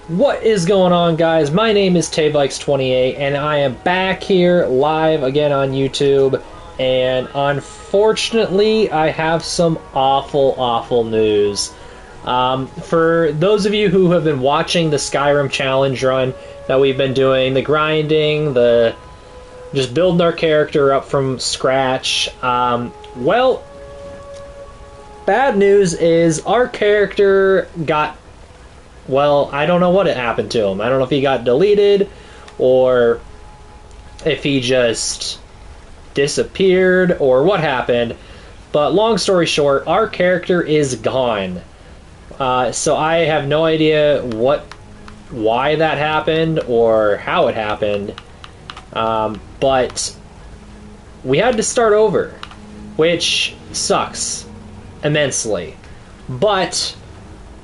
What is going on, guys? My name is Tavikes28, and I am back here live again on YouTube. And unfortunately, I have some awful news. For those of you who have been watching the Skyrim challenge run that we've been doing, the grinding, the just building our character up from scratch, well, bad news is our character got, well, I don't know what happened to him. I don't know if he got deleted or if he just disappeared or what happened. But long story short, our character is gone. So I have no idea why that happened or how it happened. But we had to start over, which sucks immensely. But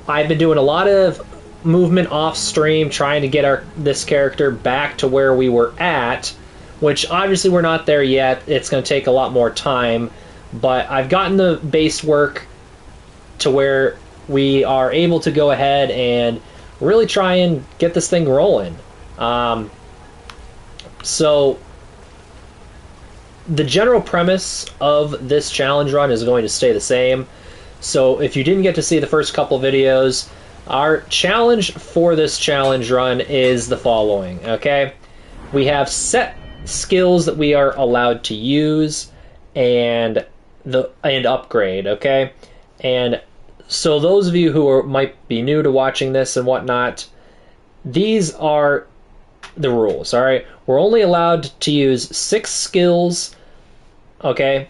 I've been doing a lot of movement off stream trying to get this character back to where we were at, which obviously we're not there yet. It's going to take a lot more time, but I've gotten the base work to where we are able to go ahead and really try and get this thing rolling. So the general premise of this challenge run is going to stay the same. So if you didn't get to see the first couple videos, our challenge for this challenge run is the following, okay? We have set skills that we are allowed to use and upgrade, okay? And so those of you who might be new to watching this and whatnot, these are the rules, all right? We're only allowed to use 6 skills, okay,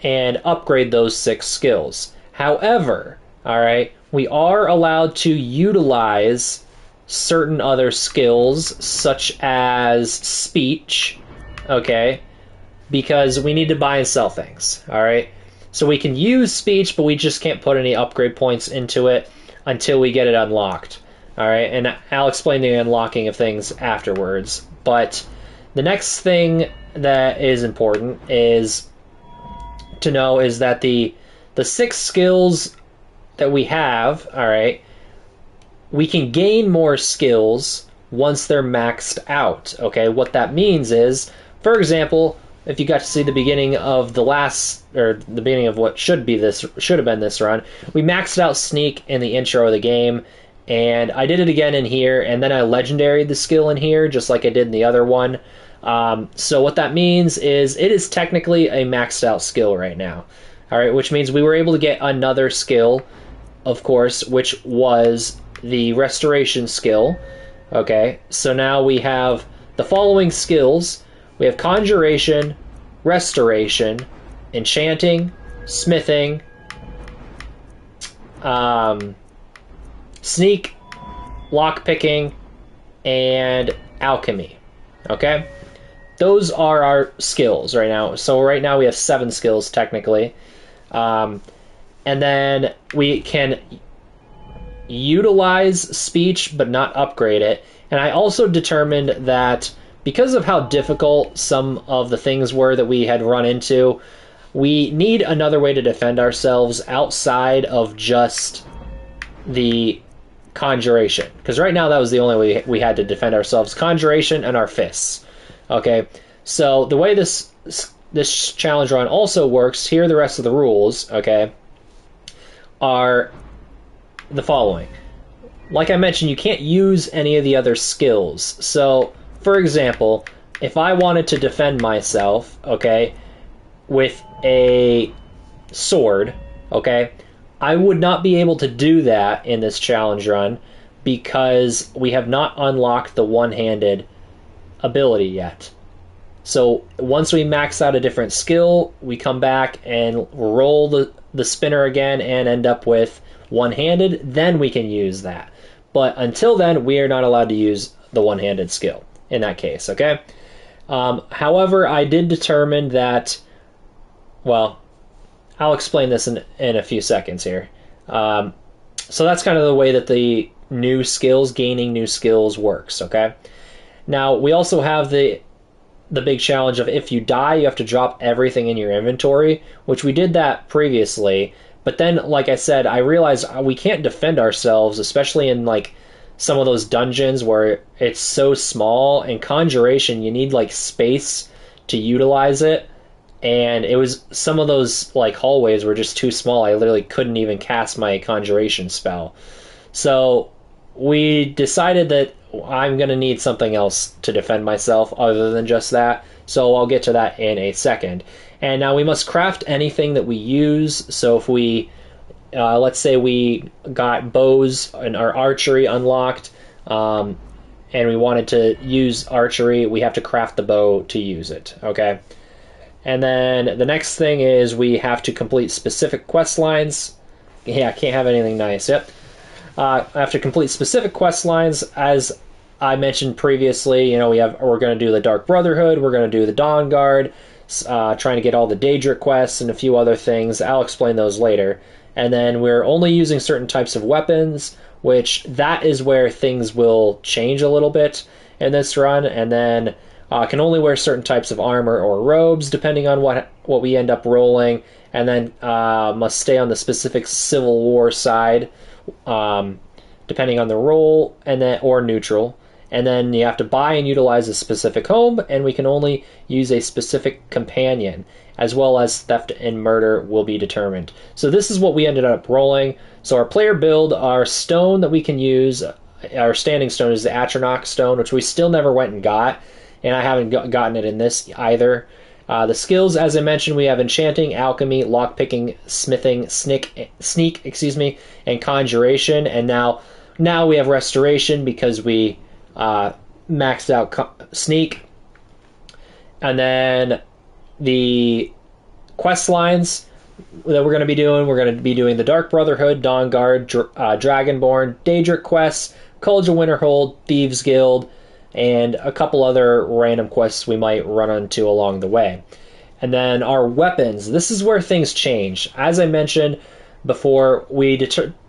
and upgrade those 6 skills. However, all right, we are allowed to utilize certain other skills, such as speech, okay, because we need to buy and sell things, all right? So we can use speech, but we just can't put any upgrade points into it until we get it unlocked, all right? And I'll explain the unlocking of things afterwards. But the next thing that is important is to know is that the 6 skills that we have, all right, we can gain more skills once they're maxed out, okay? What that means is, for example, if you got to see the beginning of the beginning of what should have been this run, we maxed out sneak in the intro of the game, and I did it again in here, and then I legendaried the skill in here, just like I did in the other one. So what that means is it is technically a maxed out skill right now. All right, which means we were able to get another skill, of course, which was the restoration skill. Okay, so now we have the following skills. We have conjuration, restoration, enchanting, smithing, sneak, lockpicking, and alchemy. Okay, those are our skills right now. So right now we have 7 skills technically. And then we can utilize speech but not upgrade it. And I also determined that because of how difficult some of the things were that we had run into, we need another way to defend ourselves outside of just the conjuration. Because right now that was the only way we had to defend ourselves: conjuration and our fists. Okay, so the way this challenge run also works, here are the rest of the rules, okay, are the following. Like I mentioned, you can't use any of the other skills. So, for example, if I wanted to defend myself, okay, with a sword, okay, I would not be able to do that in this challenge run because we have not unlocked the one-handed ability yet. So once we max out a different skill, we come back and roll the spinner again and end up with one-handed, then we can use that. But until then, we are not allowed to use the one-handed skill in that case, okay? However, I did determine that, well, I'll explain this in a few seconds here. So that's kind of the way that the new skills, gaining new skills works, okay? Now, we also have the big challenge of if you die, you have to drop everything in your inventory, which we did that previously. But then, like I said, I realized we can't defend ourselves, especially in like some of those dungeons where it's so small, and conjuration, you need like space to utilize it. And it was some of those like hallways were just too small. I literally couldn't even cast my conjuration spell. So we decided that I'm going to need something else to defend myself other than just that. So I'll get to that in a second. And now we must craft anything that we use. So if we, let's say we got bows and our archery unlocked, and we wanted to use archery, we have to craft the bow to use it, okay? And then the next thing is we have to complete specific quest lines. Yeah, I can't have anything nice, yep. I have to complete specific quest lines. As I mentioned previously, you know, we're going to do the Dark Brotherhood, we're going to do the Dawn Guard, trying to get all the Daedric quests and a few other things. I'll explain those later. And then we're only using certain types of weapons, which that is where things will change a little bit in this run. And then can only wear certain types of armor or robes, depending on what we end up rolling. And then must stay on the specific Civil War side, depending on the role, and then or neutral. And then you have to buy and utilize a specific home, and we can only use a specific companion, as well as theft and murder will be determined. So this is what we ended up rolling. So our player build, our stone that we can use, our standing stone is the Atronach stone, which we still never went and got, and I haven't gotten it in this either. The skills, as I mentioned, we have enchanting, alchemy, lockpicking, smithing, sneak, and conjuration. And now we have restoration because we maxed out sneak. And then the quest lines that we're going to be doing the Dark Brotherhood, Dawn Guard, Dragonborn, Daedric quests, College of Winterhold, Thieves Guild, and a couple other random quests we might run into along the way. And then our weapons, this is where things change. As I mentioned before, we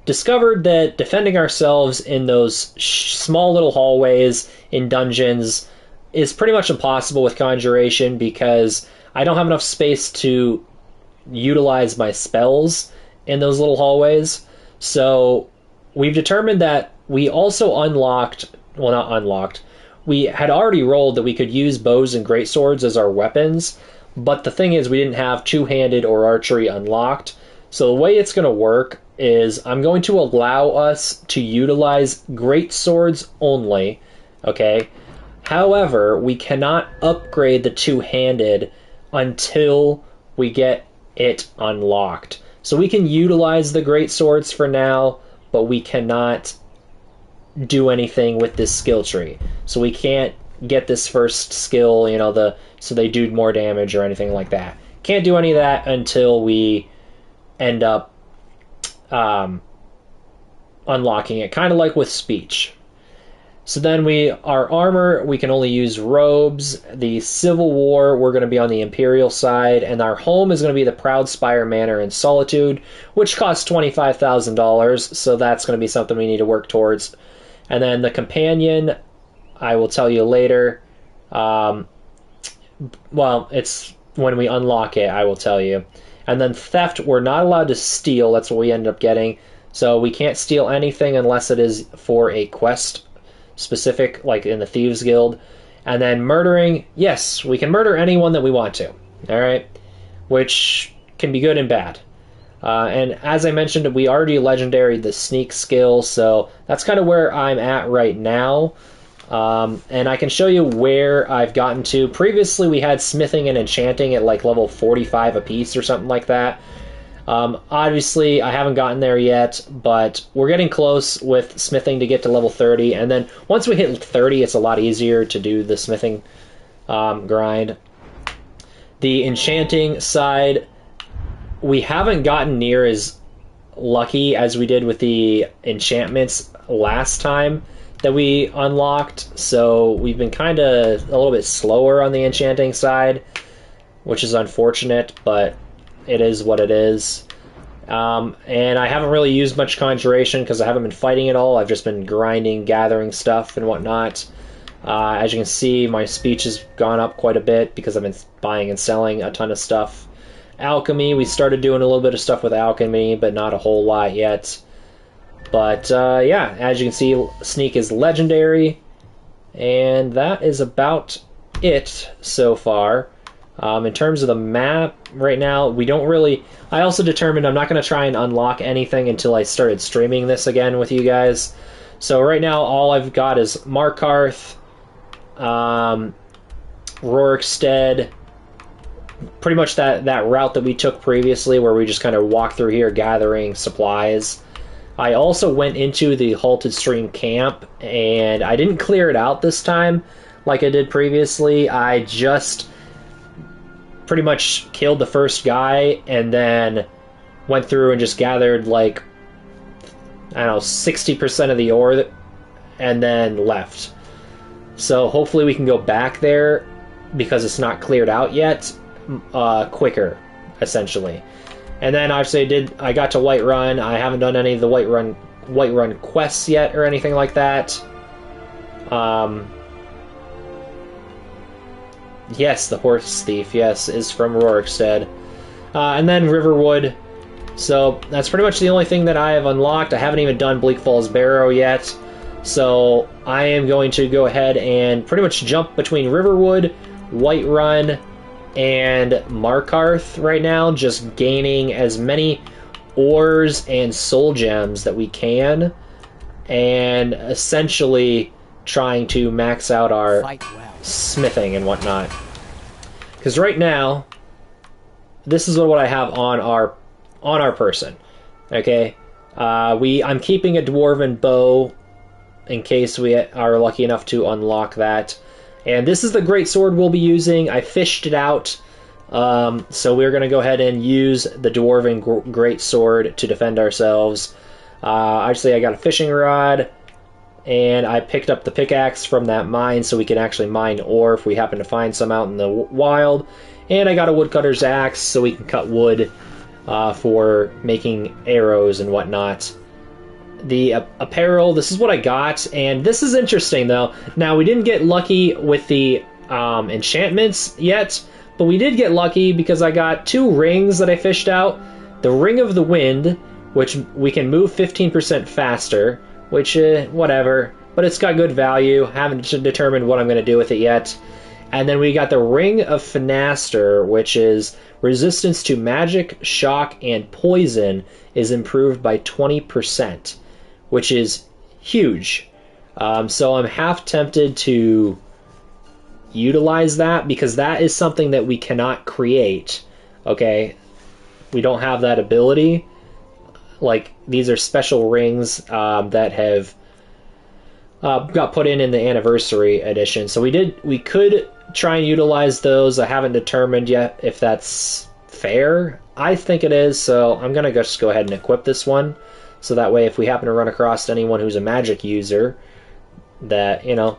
discovered that defending ourselves in those small little hallways in dungeons is pretty much impossible with conjuration, because I don't have enough space to utilize my spells in those little hallways. So we've determined that we also we had already rolled that we could use bows and greatswords as our weapons, but the thing is we didn't have two-handed or archery unlocked. So the way it's going to work is I'm going to allow us to utilize greatswords only, okay? However, we cannot upgrade the two-handed until we get it unlocked. So we can utilize the greatswords for now, but we cannot do anything with this skill tree. So we can't get this first skill, you know, so they do more damage or anything like that. Can't do any of that until we end up unlocking it, kind of like with speech. So then our armor, we can only use robes. The Civil War, we're going to be on the Imperial side, and our home is going to be the Proud Spire Manor in Solitude, which costs $25,000, so that's going to be something we need to work towards. And then the companion, I will tell you later. Well, it's when we unlock it, I will tell you. And then theft, we're not allowed to steal. That's what we end up getting. So we can't steal anything unless it is for a quest specific, like in the Thieves Guild. And then murdering, yes, we can murder anyone that we want to. All right, which can be good and bad. And as I mentioned, we already legendaried the sneak skill, so that's kind of where I'm at right now. And I can show you where I've gotten to. Previously, we had smithing and enchanting at like level 45 apiece or something like that. Obviously, I haven't gotten there yet, but we're getting close with smithing to get to level 30. And then once we hit 30, it's a lot easier to do the smithing grind. The enchanting side, we haven't gotten near as lucky as we did with the enchantments last time that we unlocked, so we've been kind of a little bit slower on the enchanting side, which is unfortunate, but it is what it is. And I haven't really used much conjuration because I haven't been fighting at all. I've just been grinding, gathering stuff and whatnot. As you can see, my speech has gone up quite a bit because I've been buying and selling a ton of stuff. Alchemy, we started doing a little bit of stuff with alchemy, but not a whole lot yet. But yeah, as you can see, Sneak is legendary, and that is about it so far. In terms of the map, right now, we don't really... I also determined I'm not going to try and unlock anything until I started streaming this again with you guys. So right now, all I've got is Markarth, Rorikstead, pretty much that route that we took previously, where we just kind of walked through here gathering supplies. I also went into the Halted Stream camp, and I didn't clear it out this time like I did previously. I just pretty much killed the first guy and then went through and just gathered, like, I don't know, 60% of the ore and then left. So hopefully we can go back there, because it's not cleared out yet, quicker, essentially. And then obviously I got to Whiterun. I haven't done any of the Whiterun quests yet or anything like that. Yes, the Horse Thief, yes, is from Rorikstead. And then Riverwood. So that's pretty much the only thing that I have unlocked. I haven't even done Bleak Falls Barrow yet. So I am going to go ahead and pretty much jump between Riverwood, Whiterun, and Markarth right now, just gaining as many ores and soul gems that we can, and essentially trying to max out our smithing and whatnot. Because right now, this is what I have on our person. Okay, I'm keeping a dwarven bow in case we are lucky enough to unlock that. And this is the great sword we'll be using. I fished it out, so we're going to go ahead and use the dwarven great sword to defend ourselves. Obviously, I got a fishing rod, and I picked up the pickaxe from that mine so we can actually mine ore if we happen to find some out in the wild. And I got a woodcutter's axe so we can cut wood for making arrows and whatnot. The apparel, this is what I got, and this is interesting though. Now, we didn't get lucky with the enchantments yet, but we did get lucky because I got 2 rings that I fished out. The Ring of the Wind, which we can move 15% faster, which, whatever, but it's got good value. Haven't determined what I'm going to do with it yet. And then we got the Ring of Fenaster, which is resistance to magic, shock, and poison is improved by 20%, which is huge. So I'm half tempted to utilize that, because that is something that we cannot create. Okay, we don't have that ability. Like, these are special rings that have got put in the anniversary edition. So we could try and utilize those. I haven't determined yet if that's fair. I think it is, so I'm gonna just go ahead and equip this one. So that way, if we happen to run across anyone who's a magic user, that, you know,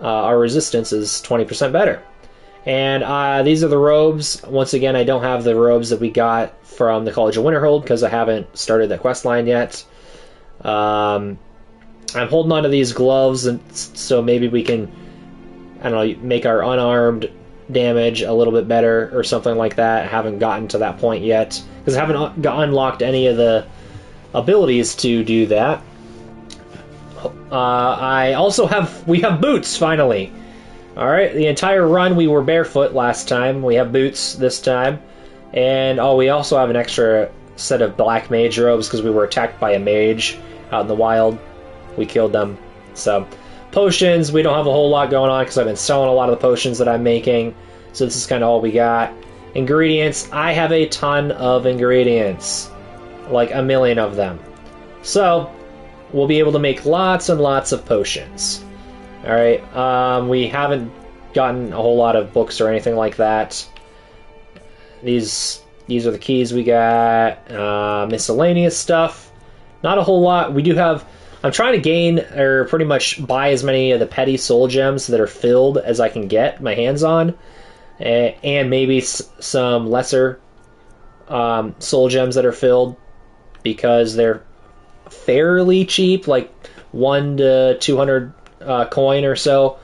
our resistance is 20% better. And these are the robes. Once again, I don't have the robes that we got from the College of Winterhold because I haven't started the quest line yet. I'm holding on to these gloves, and so maybe we can, I don't know, make our unarmed damage a little bit better or something like that. I haven't gotten to that point yet because I haven't unlocked any of the abilities to do that. We have boots finally. All right, the entire run we were barefoot last time. We have boots this time, and we also have an extra set of black mage robes because we were attacked by a mage out in the wild. We killed them. So potions, we don't have a whole lot going on because I've been selling a lot of the potions that I'm making. So this is kind of all we got. Ingredients, I have a ton of ingredients. Like a million of them. So we'll be able to make lots and lots of potions. Alright, we haven't gotten a whole lot of books or anything like that. These are the keys we got. Miscellaneous stuff. Not a whole lot. We do have... I'm trying to gain, or pretty much buy as many of the petty soul gems that are filled as I can get my hands on. And maybe some lesser soul gems that are filled, because they're fairly cheap, like 1 to 200 coin or so.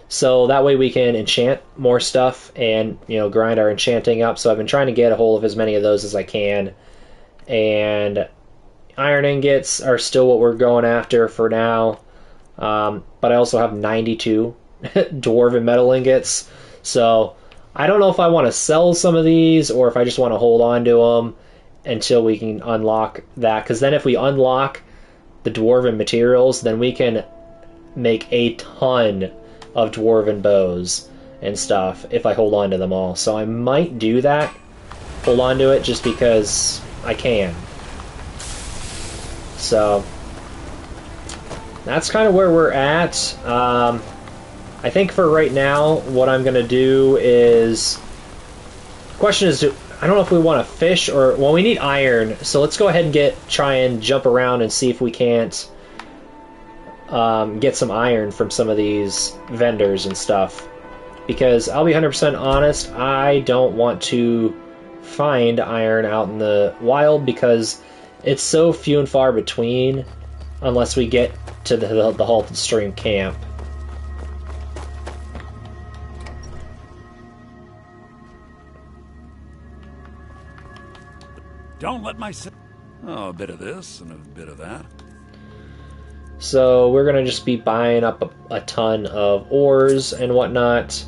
So that way we can enchant more stuff and, you know, grind our enchanting up. So I've been trying to get a hold of as many of those as I can. And iron ingots are still what we're going after for now. But I also have 92 dwarven metal ingots. So I don't know if I want to sell some of these or if I just want to hold on to them until we can unlock that. Because then if we unlock the dwarven materials, then we can make a ton of dwarven bows and stuff if I hold on to them all. So I might do that. Hold on to it just because I can. So that's kind of where we're at. I think for right now, what I'm going to do is... The question is, I don't know if we want to fish or... Well, we need iron, so let's go ahead and try and jump around and see if we can't get some iron from some of these vendors and stuff. Because I'll be 100% honest, I don't want to find iron out in the wild because it's so few and far between unless we get to the halted stream camp. Don't let myself... Oh, a bit of this and a bit of that. So we're going to just be buying up a ton of ores and whatnot.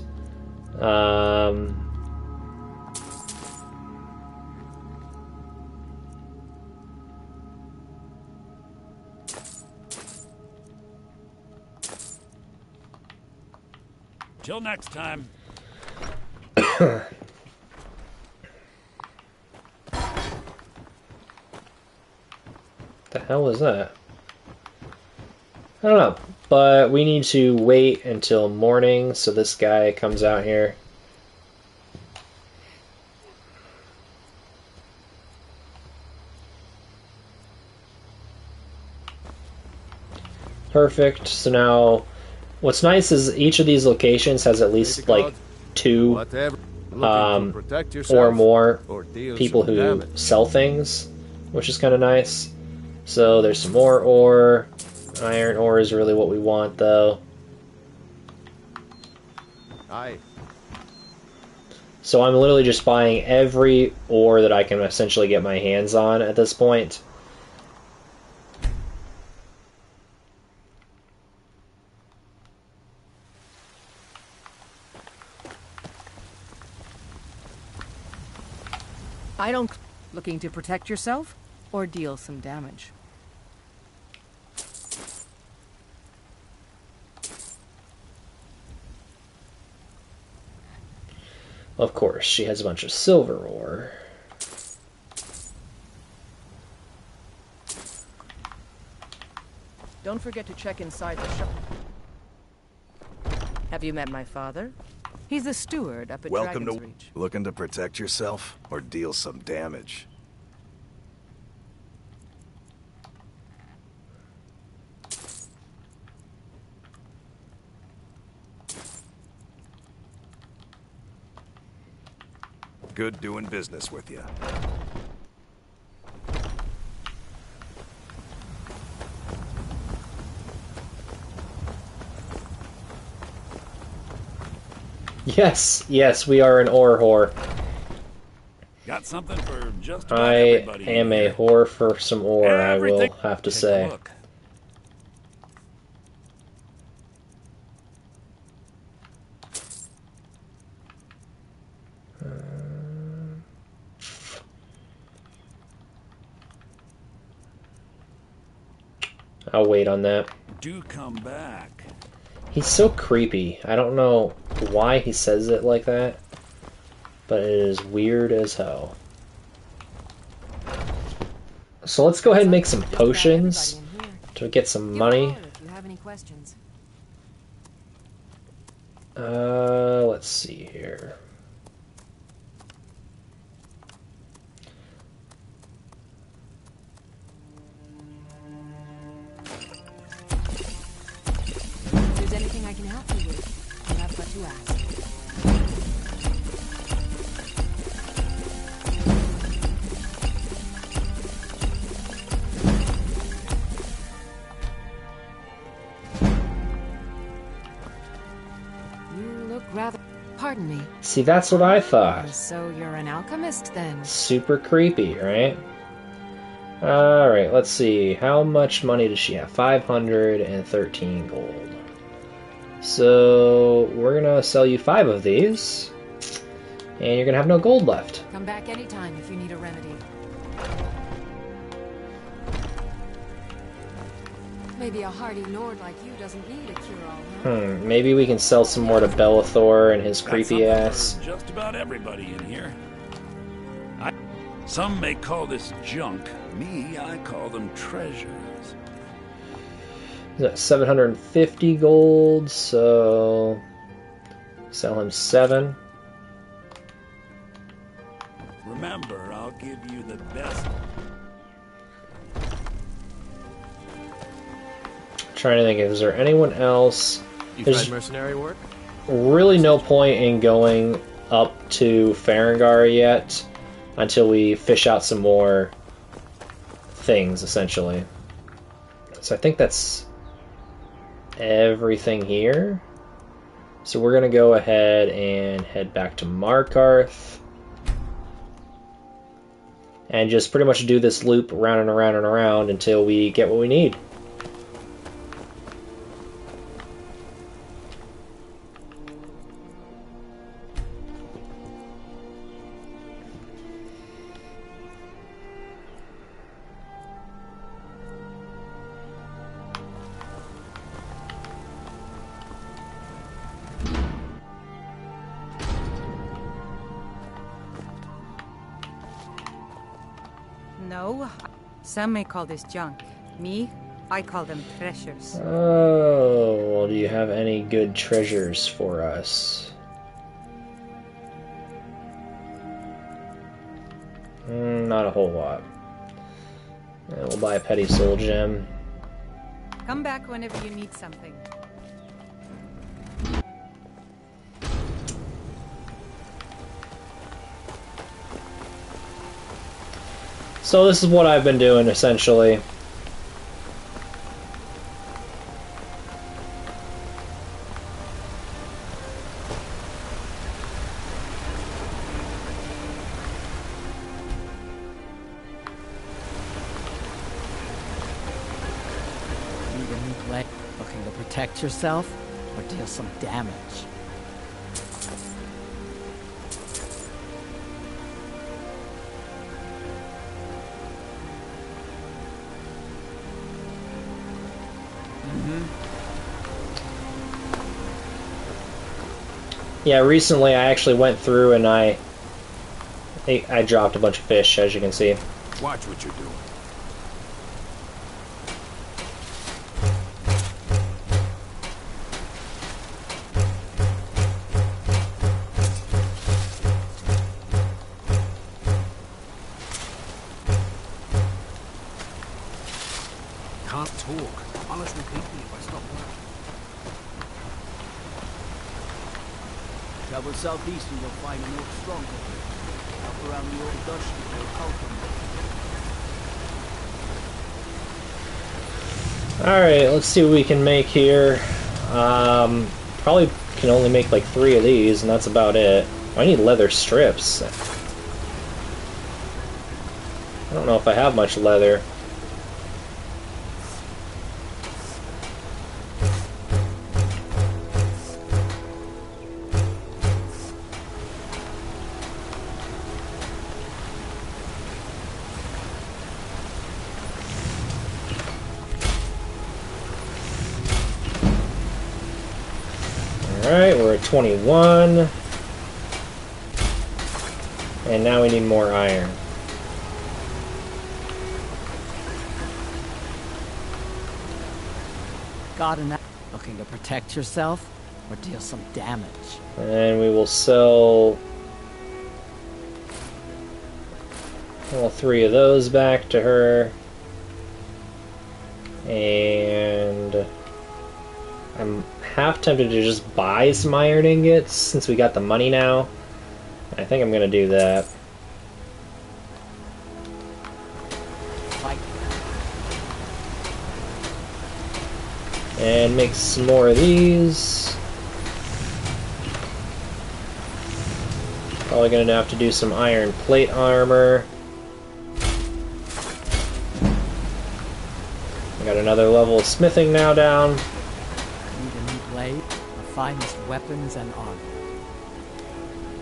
Till next time. The hell was that? I don't know, but we need to wait until morning so this guy comes out here. Perfect. So now, what's nice is each of these locations has at least like two or more people who sell things, which is kind of nice. So there's some more ore. Iron ore is really what we want, though. Aye. So I'm literally just buying every ore that I can essentially get my hands on at this point. I don't... Looking to protect yourself or deal some damage? Of course, she has a bunch of silver ore. Don't forget to check inside the shop. Have you met my father? He's a steward up at Dragon's Reach. Looking to protect yourself or deal some damage? Good doing business with you. Yes, yes, we are an ore whore. Got something for just about I everybody. am a whore for some ore, Everything. I will have to Take a say. look. I'll wait on that. Do come back. He's so creepy. I don't know why he says it like that, but it is weird as hell. So let's go ahead and make some potions to get some money. If you have any questions. Let's see here. If there's anything I can help you with, you have but to ask. You look rather... Pardon me. See, that's what I thought. So you're an alchemist, then? Super creepy, right? Alright, let's see. How much money does she have? 513 gold. So, we're gonna sell you 5 of these. And you're gonna have no gold left. Come back anytime if you need a remedy. Maybe a hardy lord like you doesn't need a cure-all, huh? Maybe we can sell some more to Bellathor and his Got creepy something ass. for just about everybody in here. Some may call this junk. Me, I call them treasures. He's at 750 gold, so sell him 7. Remember, I'll give you the best. Trying to think, is there anyone else? You There's tried mercenary work? really no point in going up to Farengar yet until we fish out some more things, essentially. So I think that's everything here. So we're going to go ahead and head back to Markarth. And just pretty much do this loop around and around and around until we get what we need. No, some may call this junk. Me, I call them treasures. Oh, well, do you have any good treasures for us? Not a whole lot. We'll buy a petty soul gem. Come back whenever you need something. So this is what I've been doing, essentially. Need a new blade? Looking to protect yourself or deal some damage? Yeah, recently I actually went through and I dropped a bunch of fish, as you can see. Watch what you're doing. Can't talk. Honest repeat me if I stop working. Travel southeast and you'll find an old stronghold. Up around the old Dutch or Kalkum. Alright, let's see what we can make here. Probably can only make like 3 of these, and that's about it. I need leather strips. I don't know if I have much leather. Alright, we're at 21. And now we need more iron. Got an looking to protect yourself or deal some damage? And we will sell all 3 of those back to her. And I'm half tempted to just buy some iron ingots since we got the money now. I think I'm gonna do that. Like And make some more of these. Probably gonna have to do some iron plate armor. another level of smithing now down. Need a new blade, the finest weapons and armor.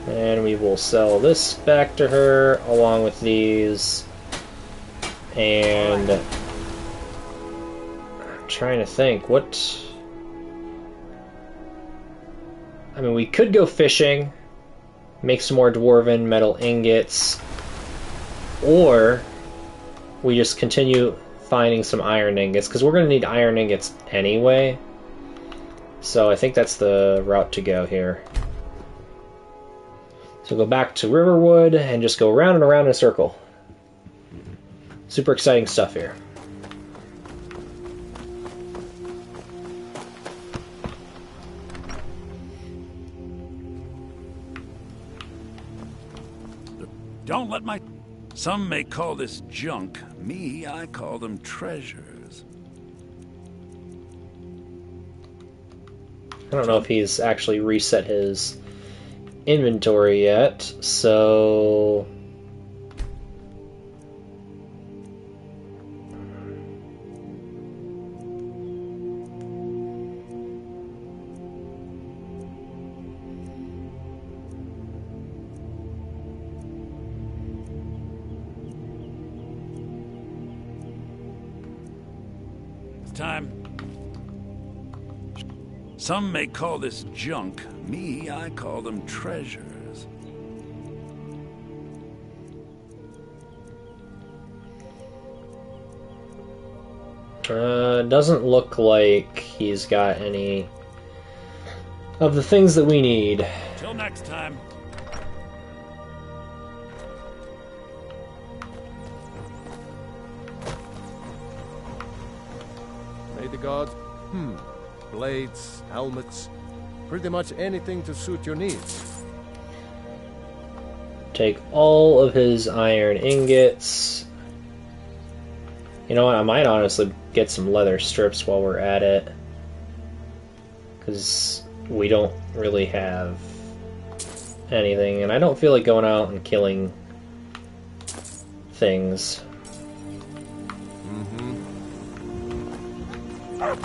And we will sell this back to her, along with these. And... I'm trying to think, what... I mean, we could go fishing, make some more dwarven metal ingots, or we just continue finding some iron ingots, because we're going to need iron ingots anyway. So I think that's the route to go here. So go back to Riverwood and just go round and around in a circle. Super exciting stuff here. Don't let my... Some may call this junk. Me, I call them treasures. I don't know if he's actually reset his inventory yet, so... Time. Some may call this junk. Me, I call them treasures. Doesn't look like he's got any of the things that we need. Till next time. May the gods... Blades, helmets, pretty much anything to suit your needs. Take all of his iron ingots. You know what, I might honestly get some leather strips while we're at it. Because we don't really have anything, and I don't feel like going out and killing things.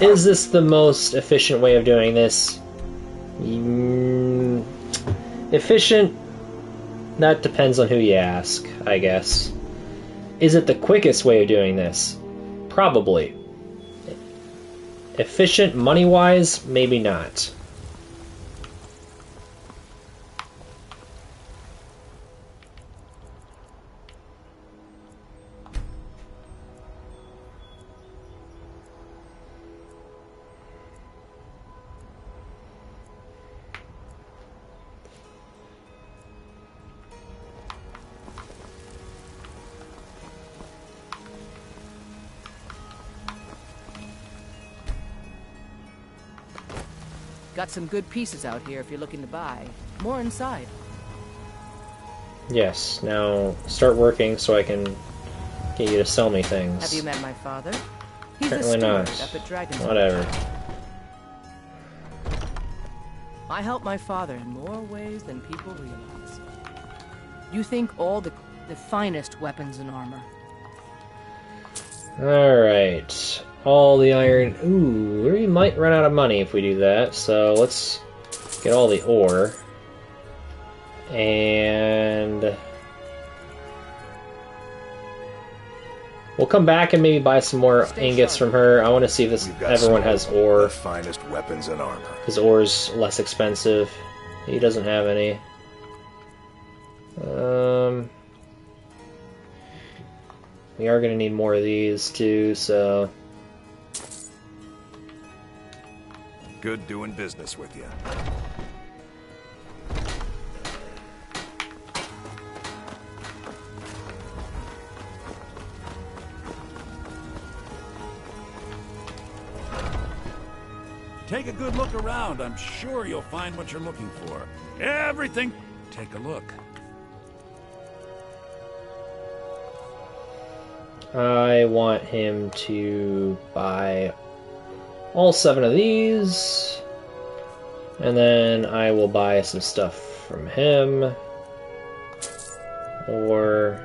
Is this the most efficient way of doing this? Efficient? That depends on who you ask, I guess. Is it the quickest way of doing this? Probably. Efficient money-wise? Maybe not. Got some good pieces out here if you're looking to buy. More inside. Yes, now start working so I can get you to sell me things. Have you met my father? He's Apparently a steward not. up at Dragon's Whatever. I help my father in more ways than people realize. You think all the finest weapons and armor. Alright. All the iron... Ooh, we might run out of money if we do that, so let's get all the ore. And... we'll come back and maybe buy some more ingots from her. I want to see if this everyone has ore. The finest weapons and armor. His ore's less expensive. He doesn't have any. We are going to need more of these too, so... Good doing business with you. Take a good look around. I'm sure you'll find what you're looking for. Everything. Take a look. I want him to buy all 7 of these, and then I will buy some stuff from him, or...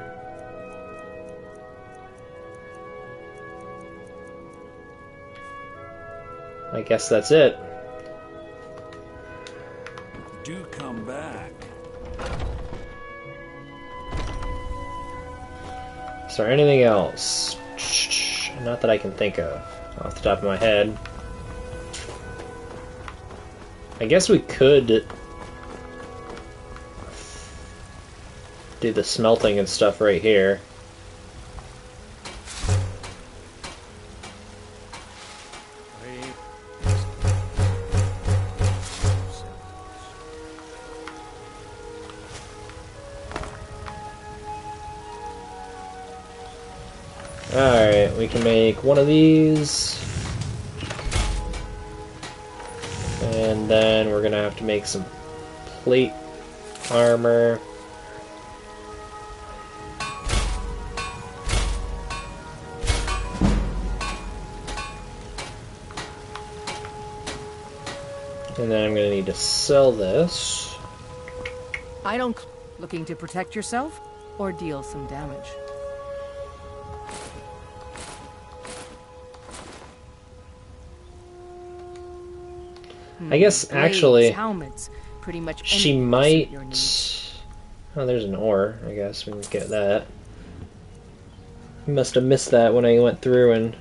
I guess that's it. Do come back. Is there anything else? Not that I can think of off the top of my head. I guess we could do the smelting and stuff right here. Alright, we can make one of these. And then we're gonna have to make some plate armor. And then I'm gonna need to sell this. I don't... Looking to protect yourself or deal some damage? I guess Blades, actually helmets, pretty much she anything to might. suit your needs. Oh, there's an ore. I guess we can get that. I must have missed that when I went through and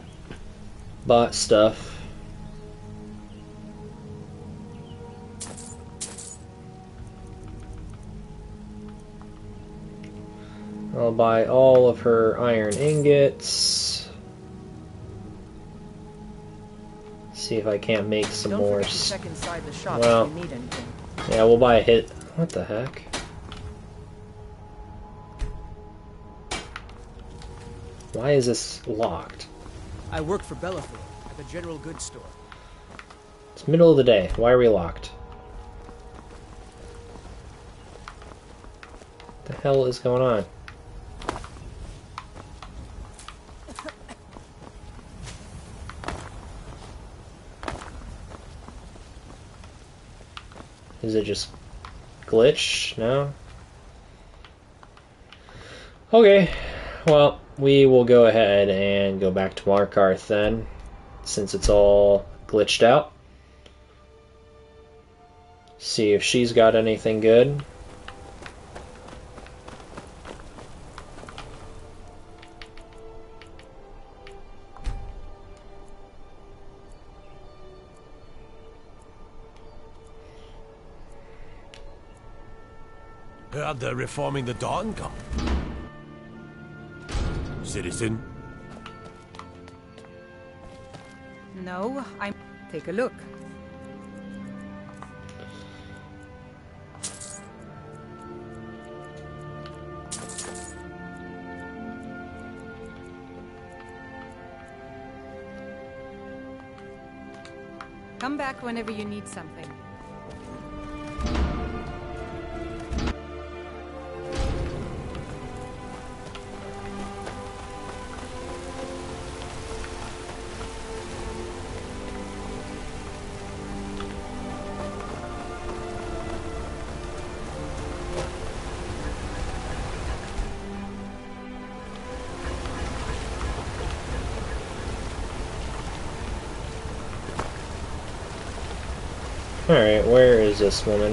bought stuff. I'll buy all of her iron ingots. See if I can't make some Don't more. forget to check inside the shop Well, if you need anything. yeah, we'll buy a hit. What the heck? Why is this locked? I work for Bellathor at the general goods store. It's middle of the day. Why are we locked? What the hell is going on? Is it just glitch? No? Okay, well, we will go ahead and go back to Markarth then, since it's all glitched out. See if she's got anything good. Heard they're reforming the Dawn Company. Citizen? No, I'm... Take a look. Come back whenever you need something. Alright, where is this woman?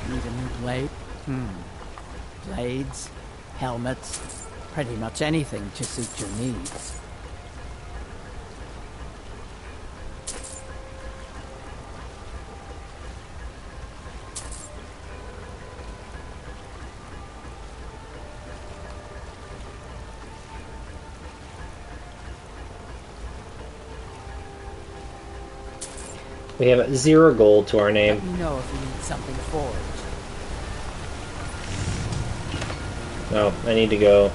Need a new blade? Blades, helmets, pretty much anything to suit your needs. We have 0 gold to our name. Let me know if you need something forged. No, I need to go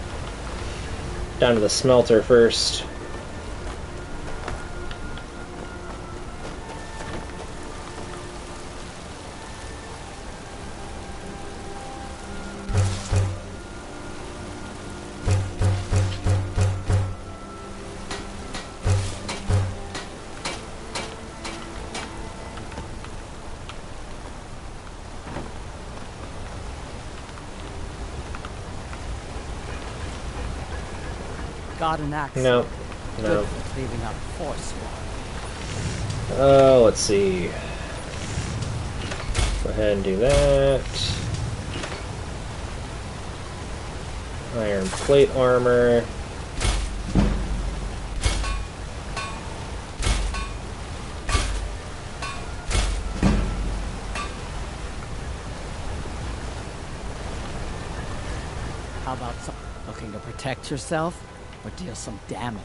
down to the smelter first. Got an axe. No. Good No. for cleaving up force. Oh, let's see. Go ahead and do that. Iron plate armor. How about some looking to protect yourself or deal some damage?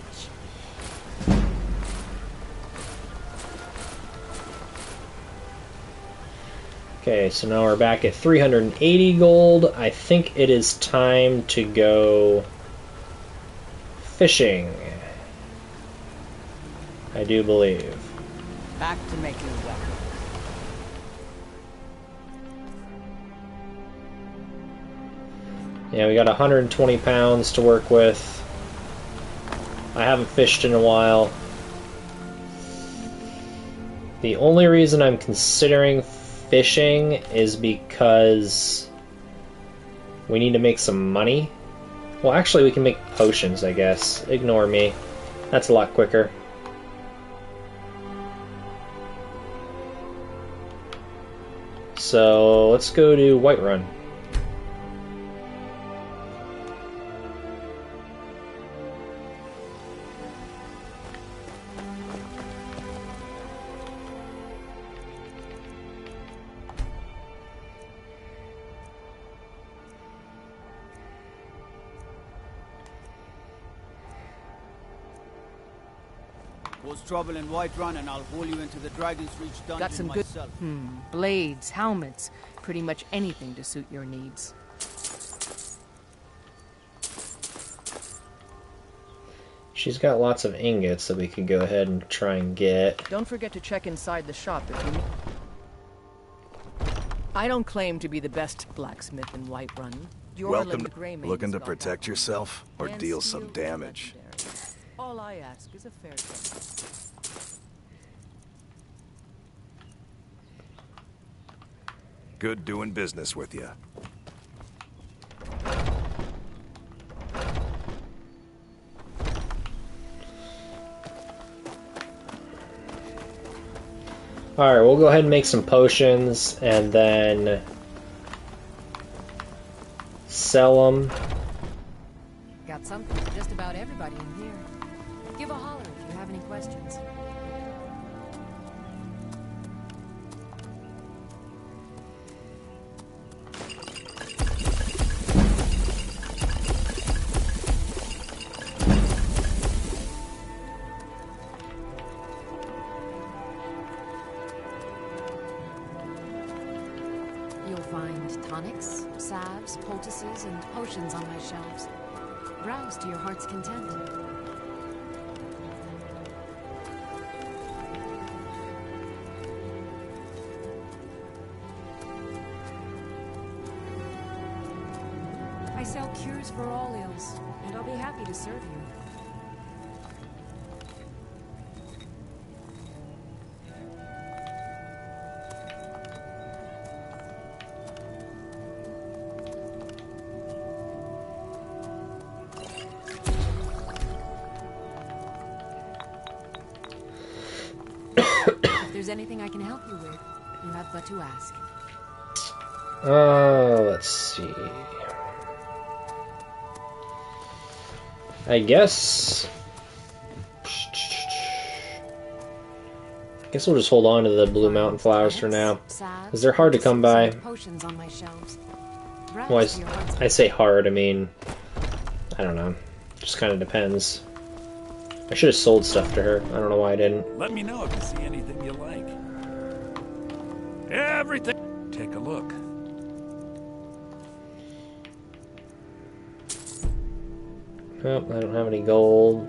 Okay, so now we're back at 380 gold. I think it is time to go fishing. I do believe. Back to making weapons. Yeah, we got 120 pounds to work with. I haven't fished in a while. The only reason I'm considering fishing is because we need to make some money. Well, actually, we can make potions, I guess. Ignore me. That's a lot quicker. So, let's go to Whiterun. Cause trouble in Whiterun and I'll haul you into the Dragon's Reach dungeon Got some good myself. blades, helmets, pretty much anything to suit your needs. She's got lots of ingots that we could go ahead and try and get. Don't forget to check inside the shop if you need. I don't claim to be the best blacksmith in Whiterun. Welcome. Looking to protect yourself or deal some damage? All I ask is a fair trade. Good doing business with you. Alright, we'll go ahead and make some potions and then sell them. Got something for just about everybody in here. Give a holler if you have any questions. You'll find tonics, salves, poultices, and potions on my shelves. Browse to your heart's content. I sell cures for all ills, and I'll be happy to serve you. If there's anything I can help you with, you have but to ask. Let's see. I guess we'll just hold on to the blue mountain flowers for now, because they're hard to come by. Well, I say hard, I mean, I don't know. Just kind of depends. I should have sold stuff to her. I don't know why I didn't. Let me know if you see anything you like. Everything. Take a look. Oh, I don't have any gold.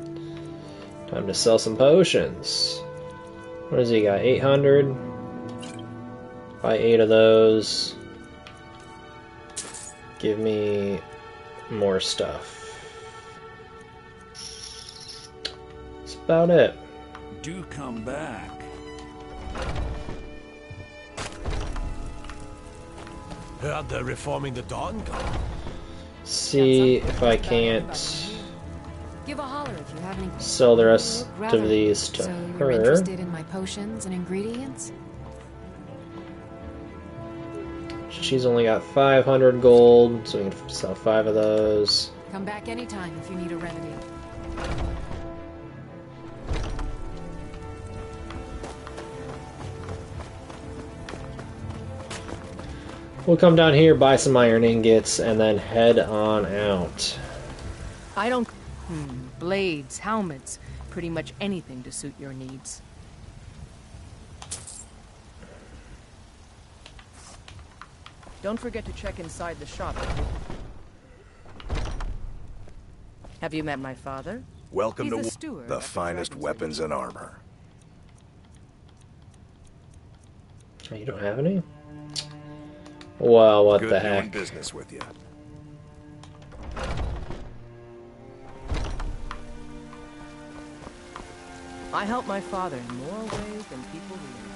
Time to sell some potions. What does he got? 800? Buy 8 of those. Give me more stuff. That's about it. Do come back. Heard they're reforming the Dawn Guard. See if I can't Give a holler if you have any. Sell the rest Rather. of these to So you're her. interested in my potions and ingredients? She's only got 500 gold, so we can sell 5 of those. Come back anytime if you need a remedy. We'll come down here, buy some iron ingots, and then head on out. I don't... Blades, helmets, pretty much anything to suit your needs. Don't forget to check inside the shop. Have you met my father? Welcome He's to the steward the of the finest Dragon's weapons and armor. Oh, you don't have any? Well, what Good the doing heck? business with you. I help my father in more ways than people realize.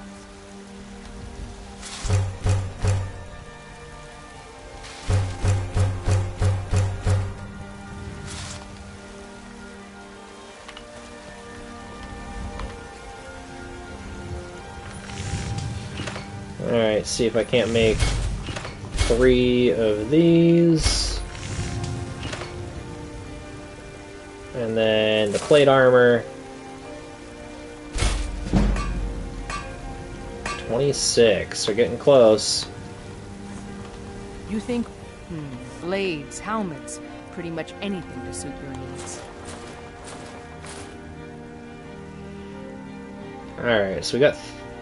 Alright, see if I can't make 3 of these. And then the plate armor. 26. We're getting close. You think, blades, helmets, pretty much anything to suit your needs. Alright, so we got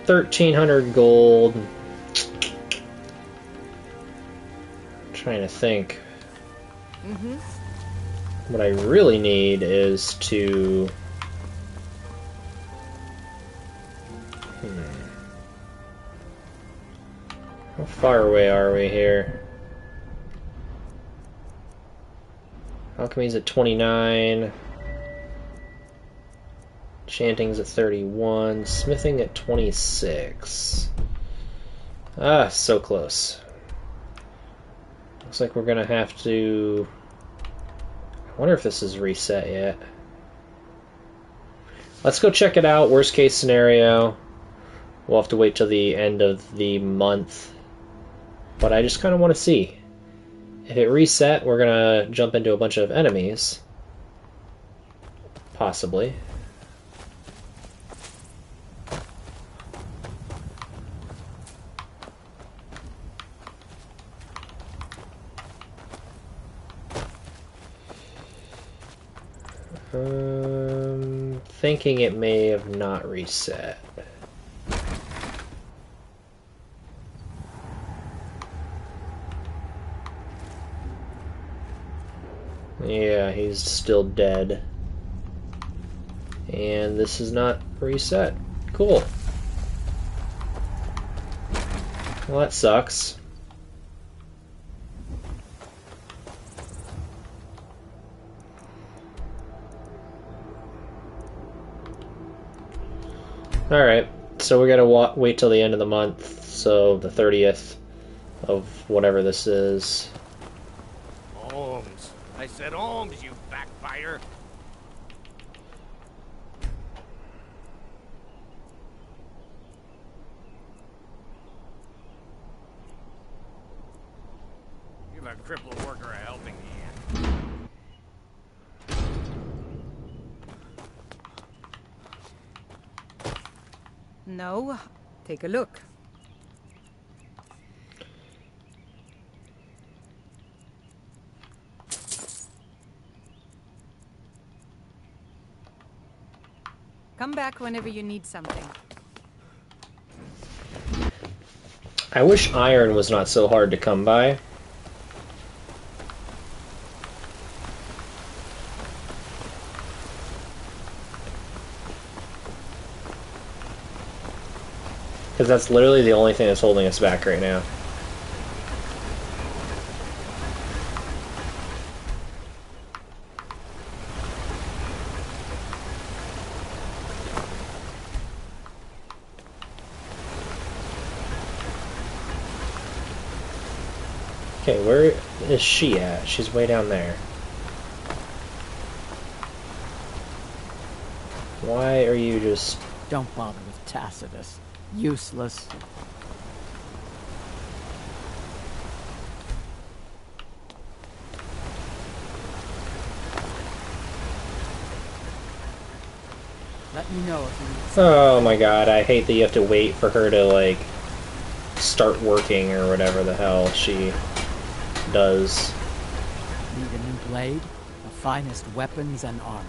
1,300 gold. Trying to think. What I really need is to... How far away are we here? Alchemy's at 29. Chanting's at 31. Smithing at 26. Ah, so close. Looks like we're gonna have to... I wonder if this is reset yet. Let's go check it out. Worst case scenario, we'll have to wait till the end of the month. But I just kind of want to see. If it reset, we're gonna jump into a bunch of enemies. Possibly. Thinking it may have not reset. Yeah, he's still dead. And this is not reset. Cool. Well, that sucks. Alright, so we gotta wait till the end of the month, so the 30th of whatever this is. Holmes. I said Holmes, you backbiter. Give a crippled worker a helping hand. No. Take a look. Come back whenever you need something. I wish iron was not so hard to come by. Because that's literally the only thing that's holding us back right now. Okay, where is she at? She's way down there. Why are you just... Don't bother with Tacitus. Useless. Let me know if you need something. Oh my god, I hate that you have to wait for her to, like, start working or whatever the hell she does. Need a new blade? The finest weapons and armor.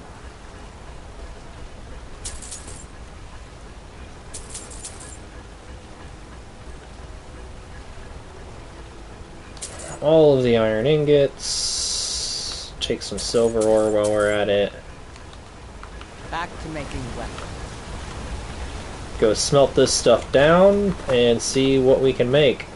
All of the iron ingots. Take some silver ore while we're at it. Back to making weapons. Go smelt this stuff down and see what we can make.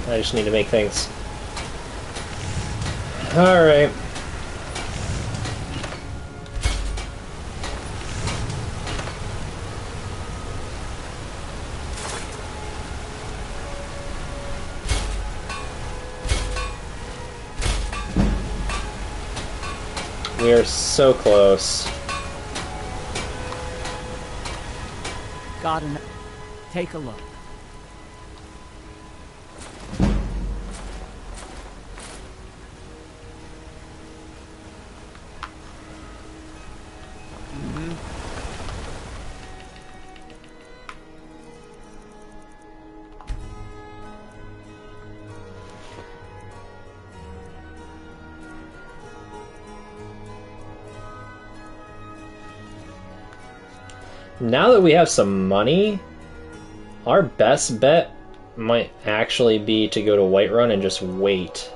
I just need to make things. Alright. We are so close. Got enough. Take a look. Now that we have some money, our best bet might actually be to go to Whiterun and just wait.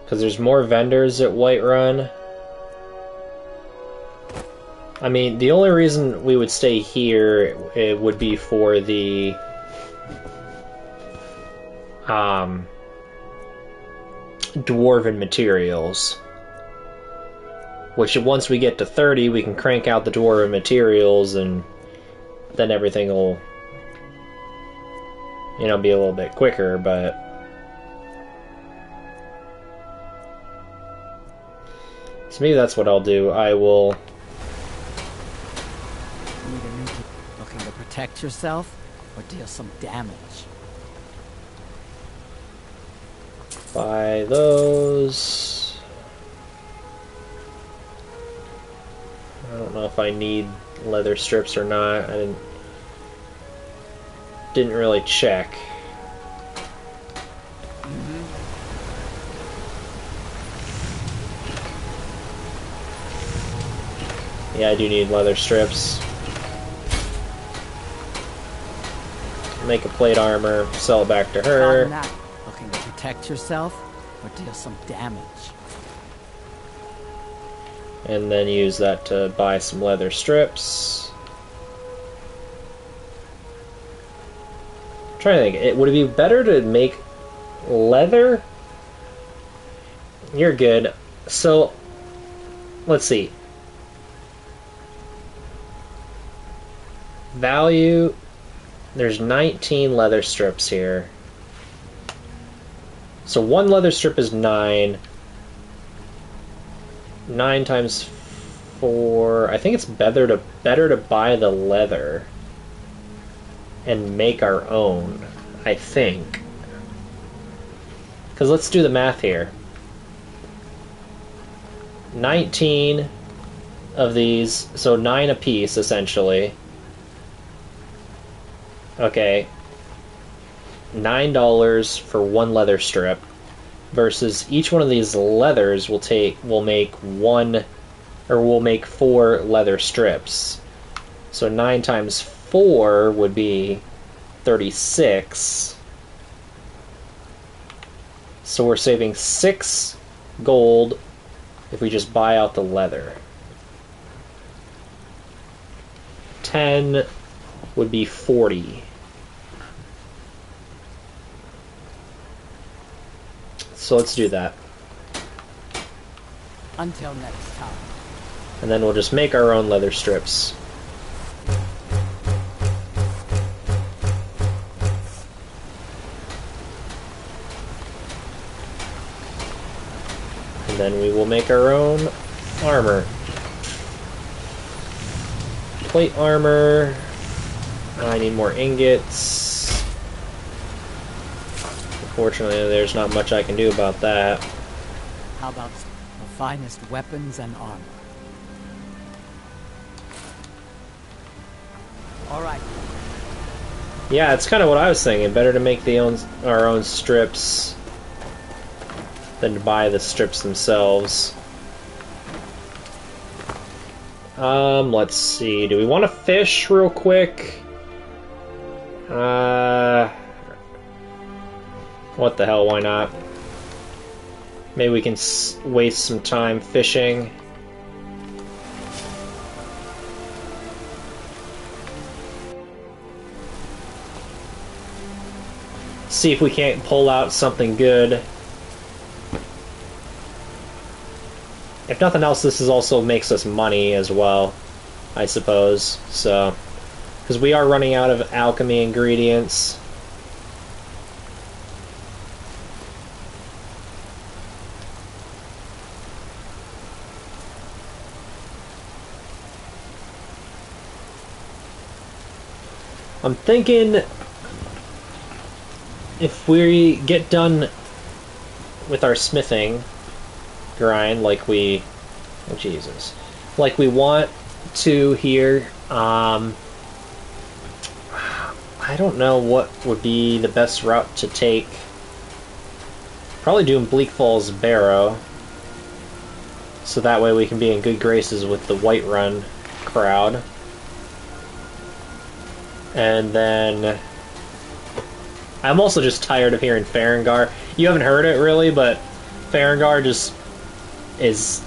Because there's more vendors at Whiterun. I mean, the only reason we would stay here it would be for the dwarven materials. Which, once we get to 30, we can crank out the dwarven materials, and then everything will, you know, be a little bit quicker, but... So maybe that's what I'll do. I will... Need a new... Looking to protect yourself, or deal some damage? Buy those... I don't know if I need leather strips or not. I didn't really check. Yeah, I do need leather strips. Make a plate armor, sell it back to her. Looking to protect yourself, or deal some damage? And then use that to buy some leather strips. I'm trying to think, would it be better to make leather? You're good. So, let's see. Value, there's 19 leather strips here. So one leather strip is 9. 9 times 4... I think it's better to buy the leather and make our own, I think. Because let's do the math here. 19 of these, so 9 apiece, essentially. Okay. $9 for one leather strip. Versus each one of these leathers will make 4 leather strips. So 9 times 4 would be 36. So we're saving 6 gold if we just buy out the leather. 10 would be 40. So let's do that. Until next time. And then we'll just make our own leather strips. And then we will make our own armor. Plate armor. I need more ingots. Unfortunately, there's not much I can do about that. How about the finest weapons and armor? Alright. Yeah, it's kind of what I was thinking. Better to make our own strips than to buy the strips themselves. Let's see. Do we want to fish real quick? What the hell, why not? Maybe we can waste some time fishing. See if we can't pull out something good. If nothing else, this is also makes us money as well, I suppose. So, because we are running out of alchemy ingredients. I'm thinking if we get done with our smithing grind like we... oh, Jesus. Like we want to here, I don't know what would be the best route to take. Probably doing Bleak Falls Barrow. So that way we can be in good graces with the Whiterun crowd. And then... I'm also just tired of hearing Farengar. You haven't heard it really, but Farengar just is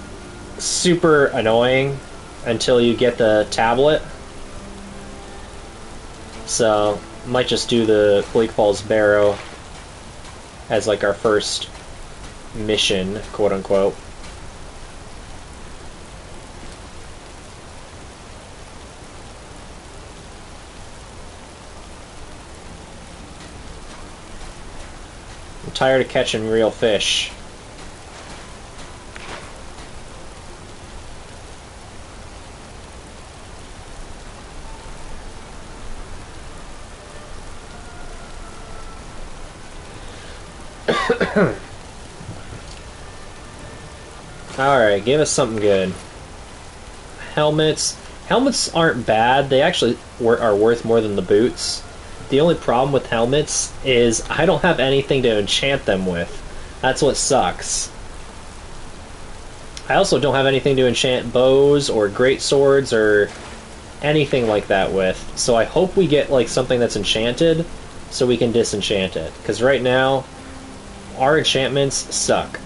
super annoying until you get the tablet. So, might just do the Bleak Falls Barrow as like our first mission, quote unquote. I'm tired of catching real fish. Alright, give us something good. Helmets. Helmets aren't bad. They actually are worth more than the boots. The only problem with helmets is I don't have anything to enchant them with. That's what sucks. I also don't have anything to enchant bows or great swords or anything like that with. So I hope we get like something that's enchanted so we can disenchant it. Because right now, our enchantments suck.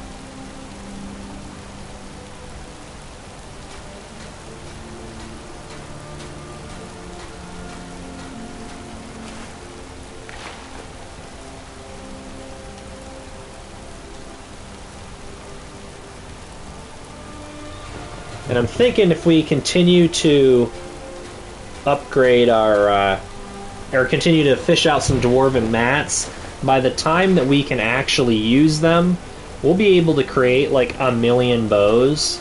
And I'm thinking if we continue to upgrade our, or continue to fish out some dwarven mats, by the time that we can actually use them, we'll be able to create like 1,000,000 bows.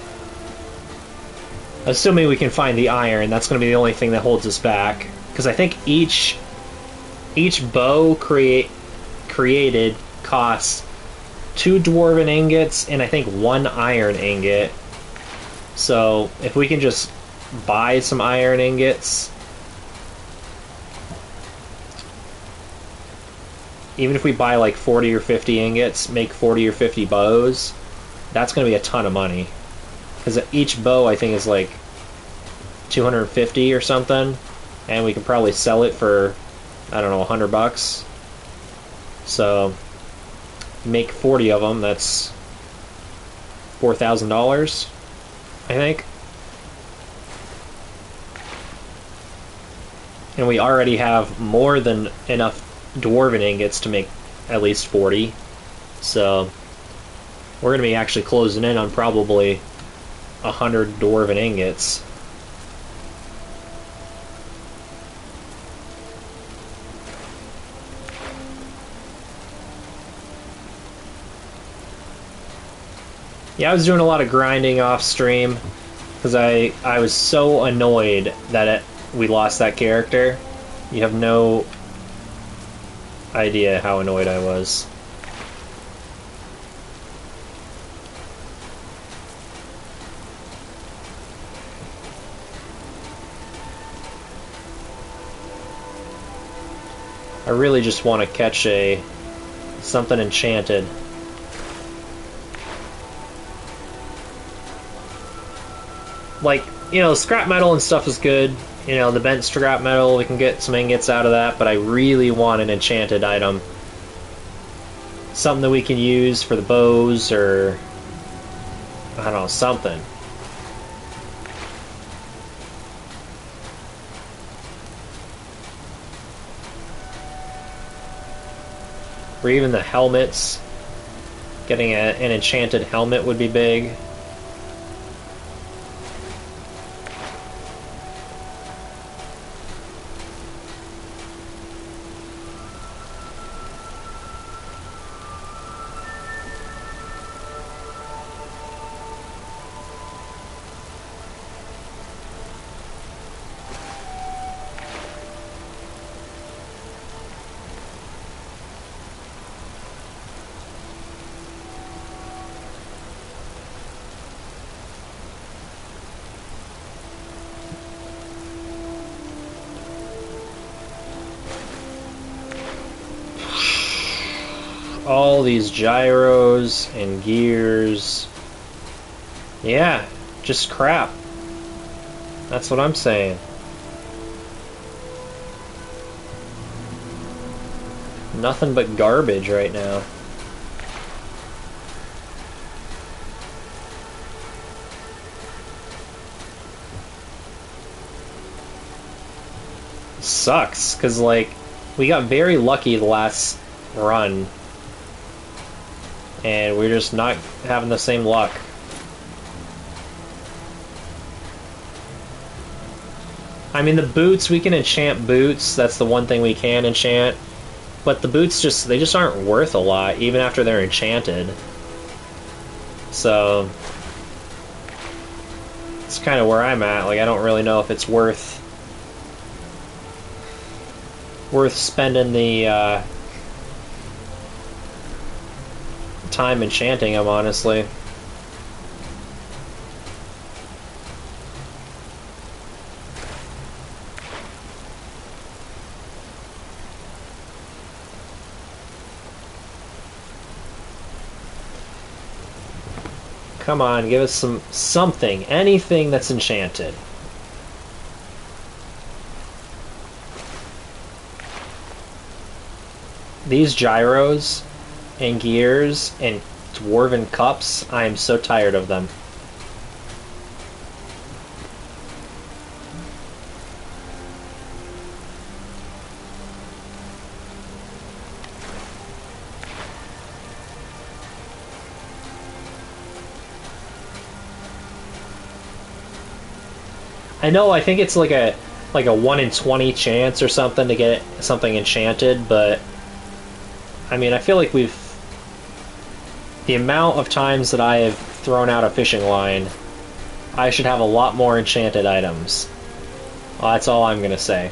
Assuming we can find the iron, that's going to be the only thing that holds us back. Because I think each bow created costs 2 dwarven ingots and I think 1 iron ingot. So, if we can just buy some iron ingots, even if we buy like 40 or 50 ingots, make 40 or 50 bows, that's going to be a ton of money. Because each bow, I think, is like 250 or something, and we can probably sell it for, I don't know, $100. So, make 40 of them, that's $4,000. I think. And we already have more than enough dwarven ingots to make at least 40. So we're going to be actually closing in on probably 100 dwarven ingots. Yeah, I was doing a lot of grinding off stream because I was so annoyed that we lost that character. You have no idea how annoyed I was. I really just want to catch something enchanted. Like, you know, scrap metal and stuff is good. You know, the bent scrap metal, we can get some ingots out of that, but I really want an enchanted item. Something that we can use for the bows, or I don't know, something. Or even the helmets. Getting an enchanted helmet would be big. All these gyros and gears. Yeah, just crap. That's what I'm saying. Nothing but garbage right now. Sucks, because, like, we got very lucky the last run. And we're just not having the same luck. I mean, the boots, we can enchant boots. That's the one thing we can enchant. But the boots they just aren't worth a lot, even after they're enchanted. So it's kind of where I'm at. Like, I don't really know if it's worth spending the time enchanting them, honestly. Come on, give us something, anything that's enchanted. These gyros and gears and dwarven cups, I am so tired of them. I know, I think it's like a 1 in 20 chance or something to get something enchanted, but I mean, I feel like the amount of times that I have thrown out a fishing line, I should have a lot more enchanted items. Well, that's all I'm gonna say.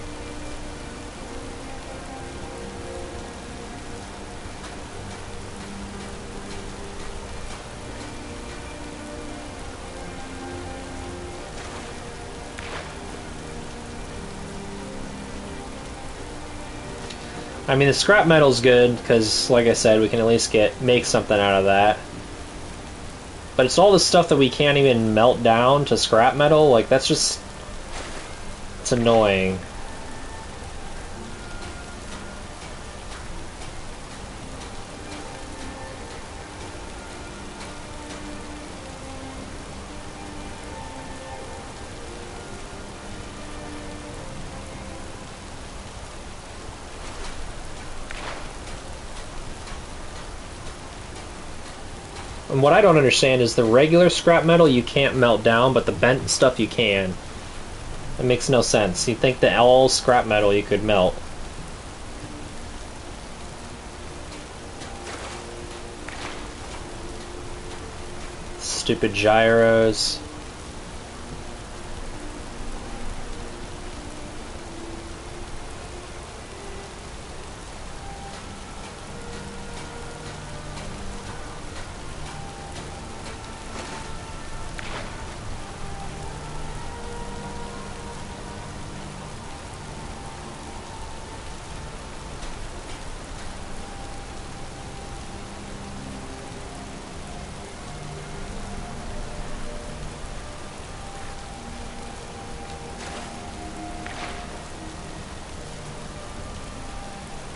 I mean, the scrap metal's good, because, like I said, we can at least make something out of that. But it's all the stuff that we can't even melt down to scrap metal, like, that's just... it's annoying. And what I don't understand is the regular scrap metal you can't melt down, but the bent stuff you can. It makes no sense. You'd think that all scrap metal you could melt. Stupid gyros.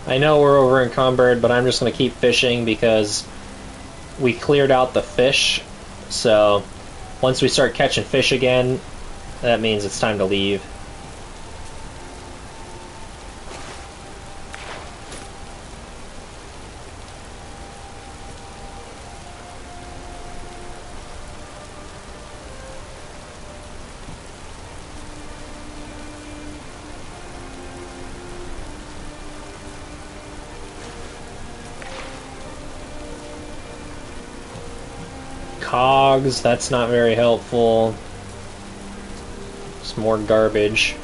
I know we're over encumbered, but I'm just going to keep fishing because we cleared out the fish. So once we start catching fish again, that means it's time to leave. Cogs, that's not very helpful. It's more garbage.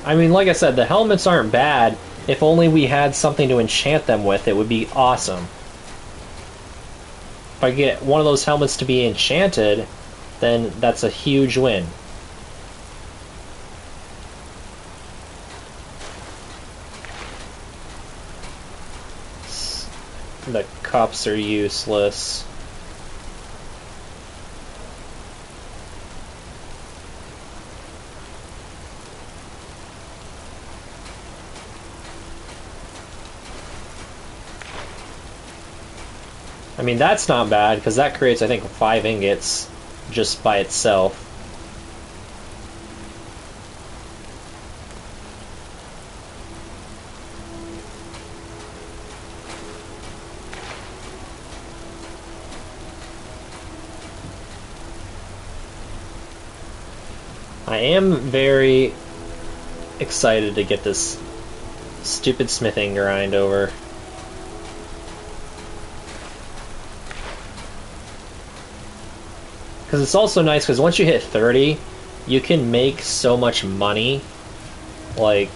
I mean, like I said, the helmets aren't bad. If only we had something to enchant them with, it would be awesome. If I get one of those helmets to be enchanted, then that's a huge win. The cups are useless. I mean, that's not bad, because that creates, I think, 5 ingots just by itself. I am very excited to get this stupid smithing grind over. Because it's also nice, because once you hit 30, you can make so much money. Like,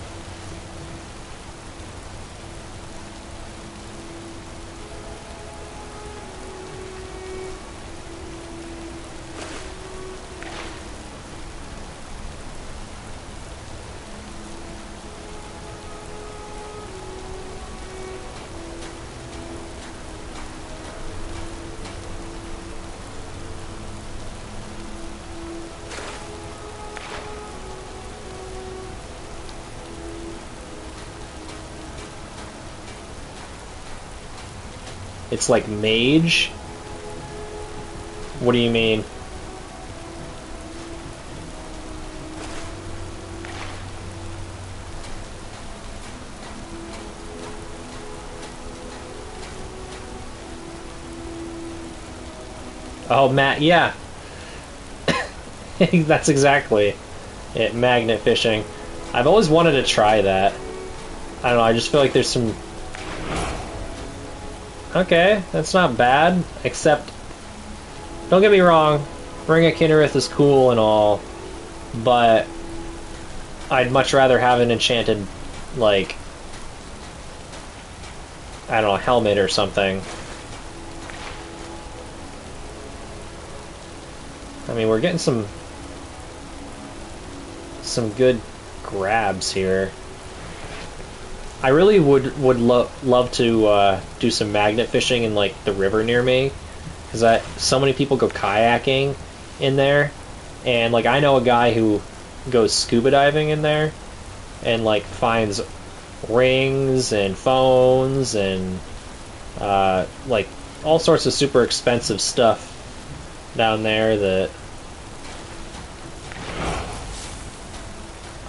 it's like mage? What do you mean? Oh, Matt, yeah. That's exactly it, magnet fishing. I've always wanted to try that. I don't know, I just feel like there's some... Okay, that's not bad, except... Don't get me wrong, Ring of Kinnereth is cool and all, but I'd much rather have an enchanted, like... I don't know, helmet or something. I mean, we're getting some good grabs here. I really would love to do some magnet fishing in like the river near me, because so many people go kayaking in there, and like I know a guy who goes scuba diving in there, and like finds rings and phones and like all sorts of super expensive stuff down there that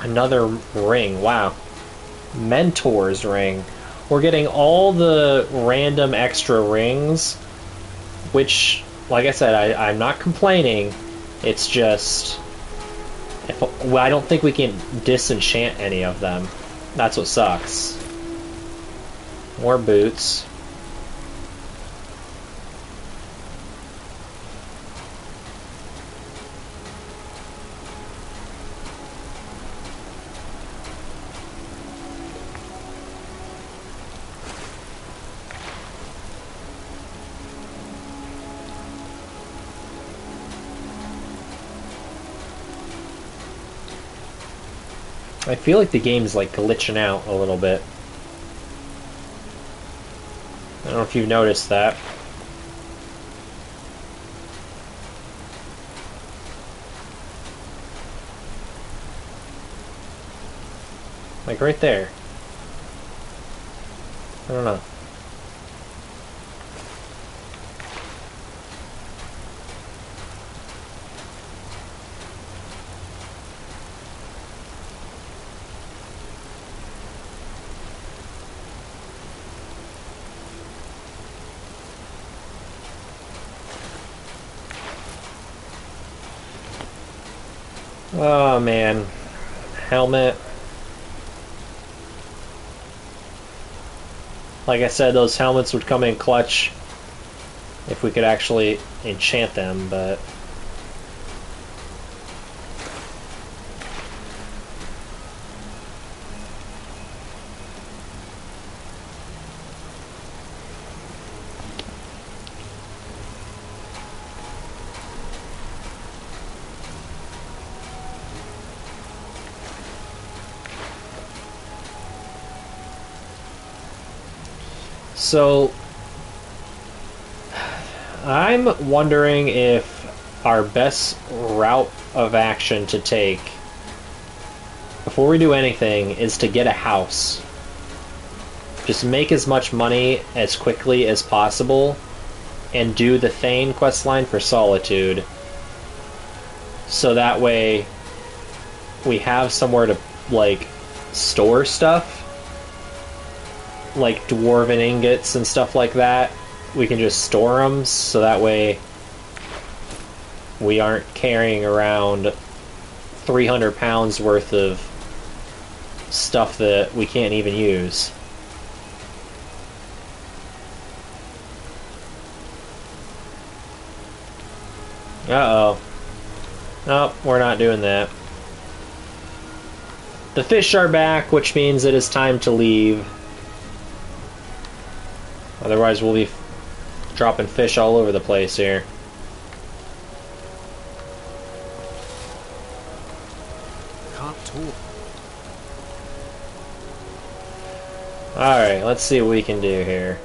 Another ring. Wow. Mentor's ring. We're getting all the random extra rings, which, like I said, I'm not complaining. It's just... well, I don't think we can disenchant any of them. That's what sucks. More boots. I feel like the game's like glitching out a little bit. I don't know if you've noticed that. Like right there. I don't know. Oh man. Helmet. Like I said, those helmets would come in clutch if we could actually enchant them, but... So, I'm wondering if our best route of action to take before we do anything is to get a house. Just make as much money as quickly as possible and do the Thane questline for Solitude. So that way we have somewhere to, like, store stuff. Like dwarven ingots and stuff like that. We can just store them, so that way we aren't carrying around 300 pounds worth of stuff that we can't even use. Uh-oh. Nope, we're not doing that. The fish are back, which means it is time to leave. Otherwise we'll be dropping fish all over the place here. Can't talk. Alright, let's see what we can do here.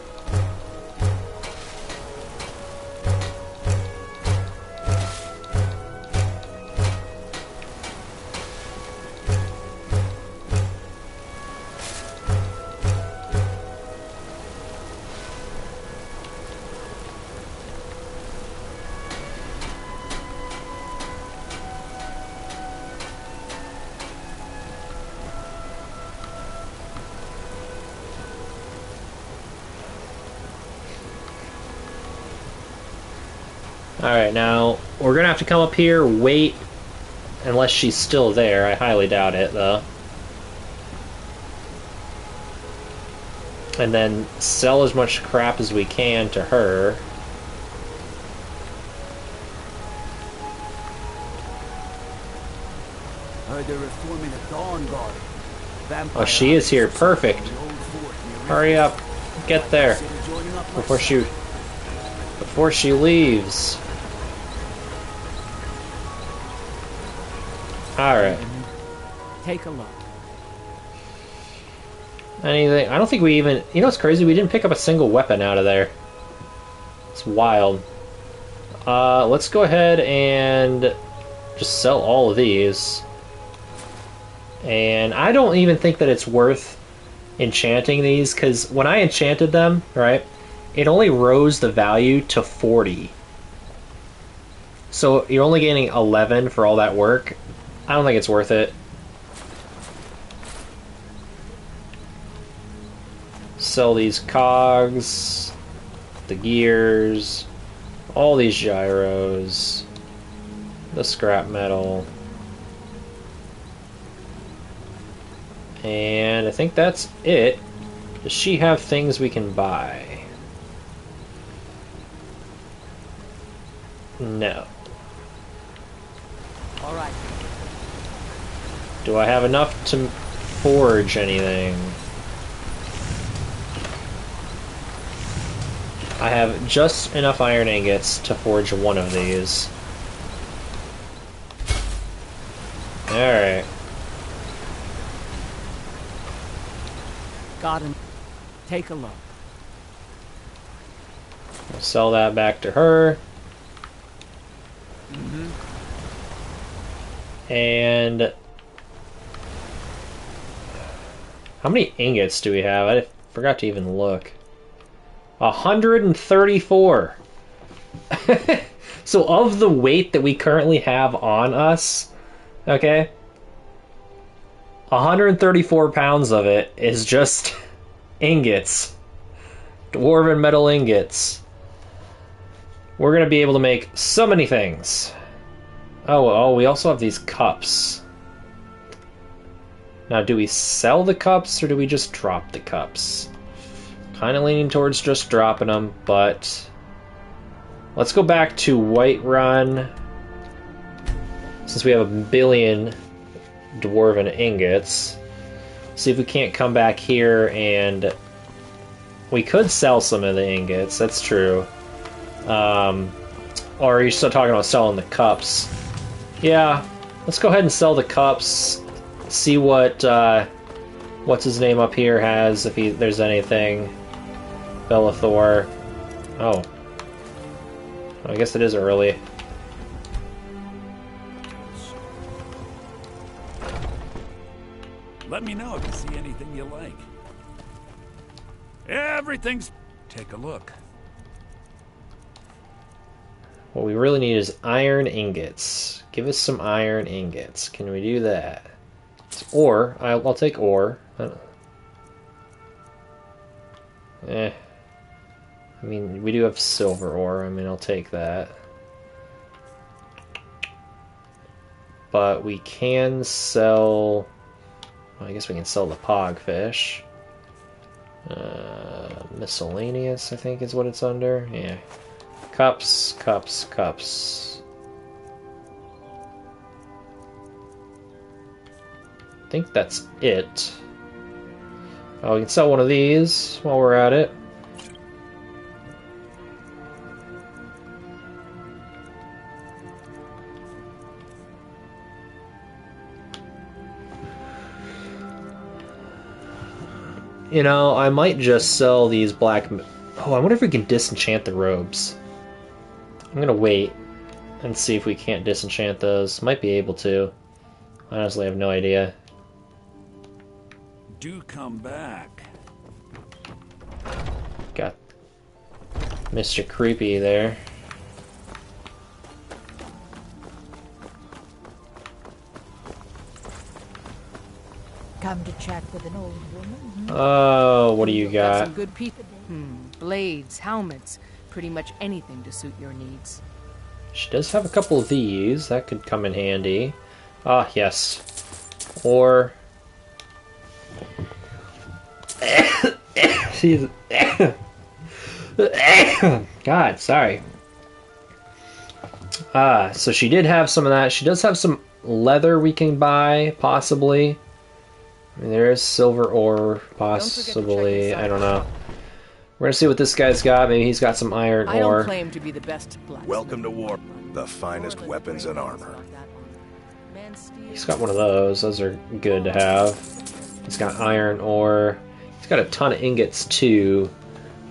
Alright, now, we're gonna have to come up here, wait, unless she's still there. I highly doubt it, though. And then sell as much crap as we can to her. Heard they're reforming a Dawn Guard. Oh, she is here. Perfect. Hurry up. Get there. Before she leaves. Alright. Take a look. Anything? I don't think we even... You know what's crazy? We didn't pick up a single weapon out of there. It's wild. Let's go ahead and just sell all of these. And I don't even think that it's worth enchanting these, because when I enchanted them, right, it only rose the value to 40. So you're only getting 11 for all that work. I don't think it's worth it. sell these cogs, the gears, all these gyros, the scrap metal. And I think that's it. Does she have things we can buy? No. All right. Do I have enough to forge anything? I have just enough iron ingots to forge one of these. Alright. Got him. Take a look. I'll sell that back to her. And how many ingots do we have? I forgot to even look. 134. So of the weight that we currently have on us, okay, 134 pounds of it is just ingots. Dwarven metal ingots. We're gonna be able to make so many things. Oh, we also have these cups. Now, do we sell the cups or do we just drop the cups? Kind of leaning towards just dropping them, but let's go back to Whiterun. Since we have a billion dwarven ingots, see if we can't come back here and we could sell some of the ingots. That's true. Or are you still talking about selling the cups? Yeah, let's go ahead and sell the cups. See what what's his name up here has, if there's anything. Bellathor. Oh, I guess it is early. Let me know if you see anything you like. Everything's... Take a look. What we really need is iron ingots. Give us some iron ingots. Can we do that? Ore. I'll take ore. I mean, we do have silver ore. I mean, I'll take that. But we can sell... Well, I guess we can sell the pogfish. Miscellaneous, I think is what it's under. Yeah. Cups, cups, cups. I think that's it. Oh, we can sell one of these while we're at it. You know, I might just sell these black... Oh, I wonder if we can disenchant the robes. I'm gonna wait and see if we can't disenchant those. Might be able to. Honestly, I have no idea. Do come back. Got Mr. Creepy there. Come to chat with an old woman? Oh, what do you got? Some good people. Blades, helmets, pretty much anything to suit your needs. She does have a couple of these. That could come in handy. Ah, yes. Or... God, sorry. So she did have some of that. She does have some leather we can buy, possibly. I mean, there is silver ore, possibly. I don't know. We're gonna see what this guy's got. Maybe he's got some iron ore. I don't claim to be the best blacksmith. Welcome to war. The finest weapons and armor. He's got one of those. Those are good to have. He's got iron ore. He's got a ton of ingots, too.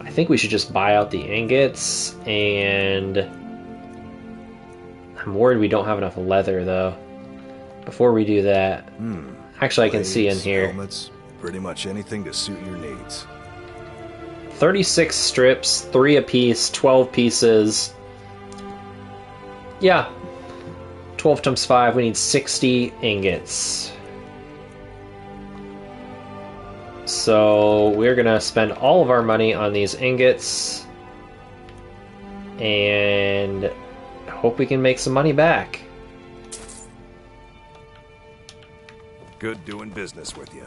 I think we should just buy out the ingots, and... I'm worried we don't have enough leather, though. Before we do that... Actually, I can see in here. Helmets, pretty much anything to suit your needs. 36 strips, 3 apiece, 12 pieces. Yeah. 12 times 5, we need 60 ingots. So we're gonna spend all of our money on these ingots and hope we can make some money back. Good doing business with you.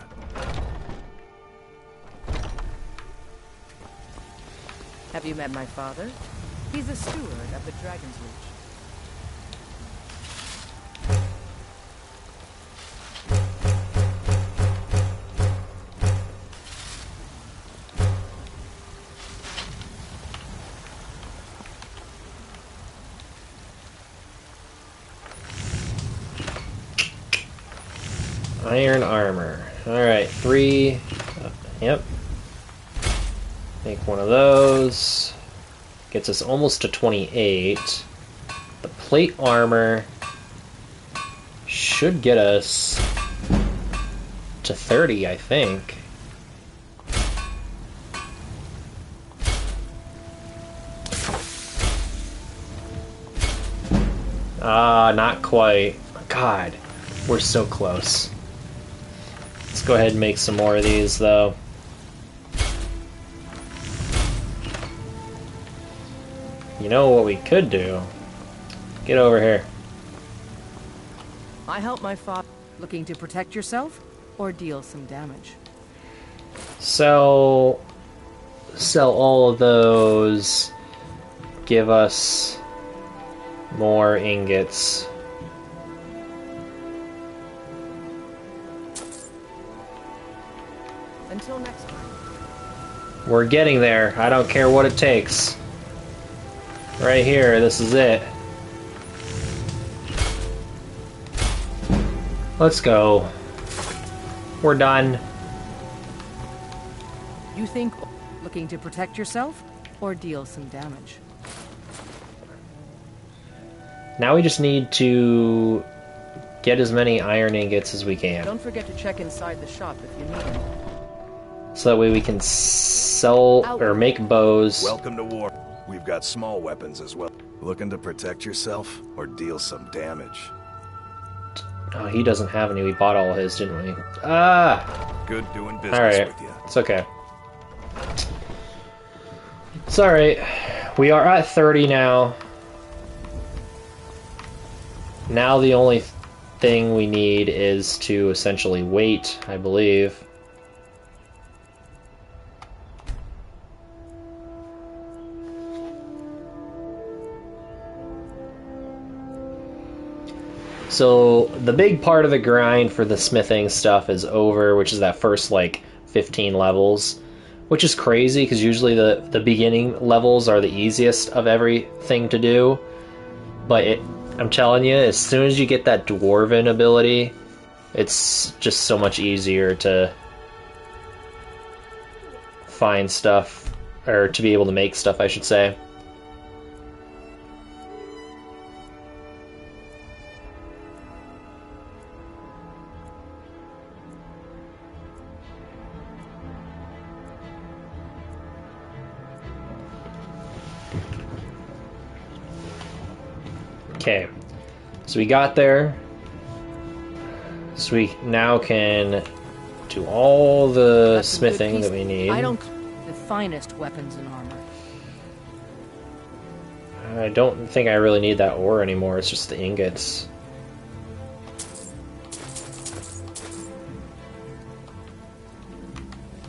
Have you met my father? He's a steward of the Dragon's Reach. Iron armor. Alright, 3. Yep. Make one of those. Gets us almost to 28. The plate armor should get us to 30, I think. Ah, not quite. God, we're so close. Let's go ahead and make some more of these, though. You know what we could do? Get over here. I help my father. Looking to protect yourself or deal some damage? Sell all of those. Give us more ingots. Until next time. We're getting there. I don't care what it takes. Right here, this is it. Let's go. We're done. You think looking to protect yourself or deal some damage? Now we just need to get as many iron ingots as we can. Don't forget to check inside the shop if you need them. So that way we can sell or make bows. Welcome to war. We've got small weapons as well. Looking to protect yourself or deal some damage? Oh, he doesn't have any. We bought all his, didn't we? Ah! Good doing business Alright. with you. It's okay. It's alright. We are at 30 now. Now the only thing we need is to essentially wait, I believe. So the big part of the grind for the smithing stuff is over, which is that first like 15 levels, which is crazy because usually the beginning levels are the easiest of everything to do. But I'm telling you, as soon as you get that dwarven ability, it's just so much easier to find stuff, or to be able to make stuff, I should say. Okay, so we got there. So we now can do all the smithing that we need. I don't the finest weapons and armor. I don't think I really need that ore anymore. It's just the ingots.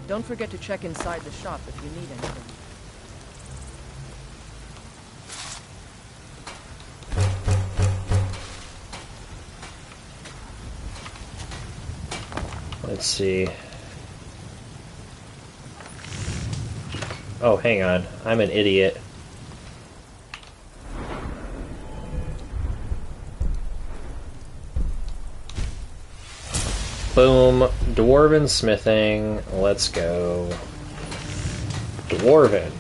Don't forget to check inside the shop if you need anything. Let's see. Oh, hang on. I'm an idiot. Boom. Dwarven smithing. Let's go. Dwarven.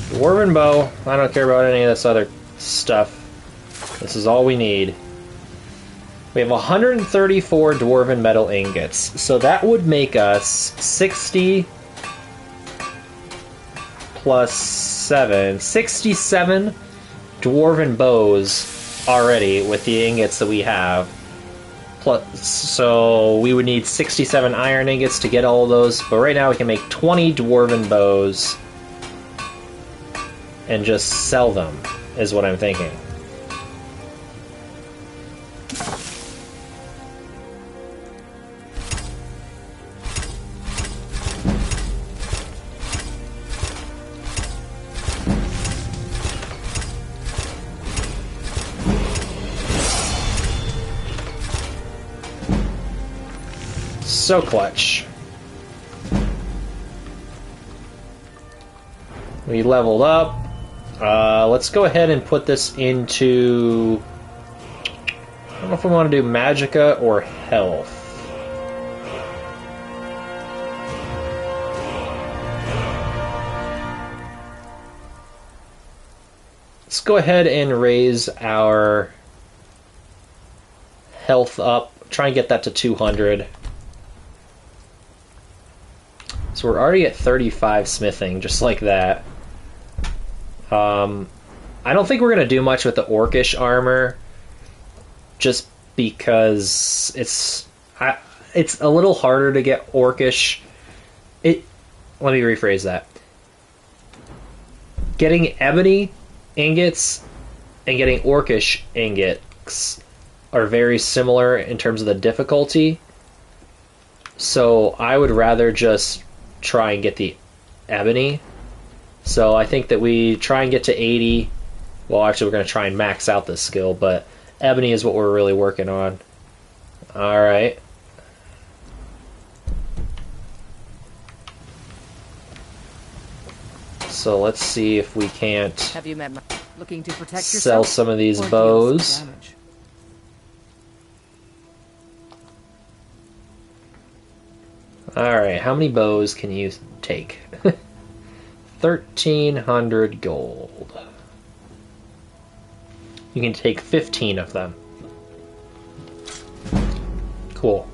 Dwarven bow. I don't care about any of this other stuff. This is all we need. We have 134 dwarven metal ingots, so that would make us 60 plus 7, 67 dwarven bows already with the ingots that we have. Plus, so we would need 67 iron ingots to get all of those, but right now we can make 20 dwarven bows and just sell them, is what I'm thinking. So clutch. We leveled up. Let's go ahead and put this into... I don't know if we want to do Magicka or Health. Let's go ahead and raise our health up. Try and get that to 200. So we're already at 35 smithing, just like that. I don't think we're going to do much with the Orcish armor, just because it's a little harder to get Orcish. Let me rephrase that. Getting ebony ingots and getting Orcish ingots are very similar in terms of the difficulty. So I would rather just try and get the ebony. So I think that we try and get to 80. Well, actually, we're going to try and max out this skill, but ebony is what we're really working on. Alright. So let's see if we can't Have you met looking to protect sell yourself, some of these or deal bows. some damage? Alright, how many bows can you take? 1,300 gold. You can take 15 of them. Cool.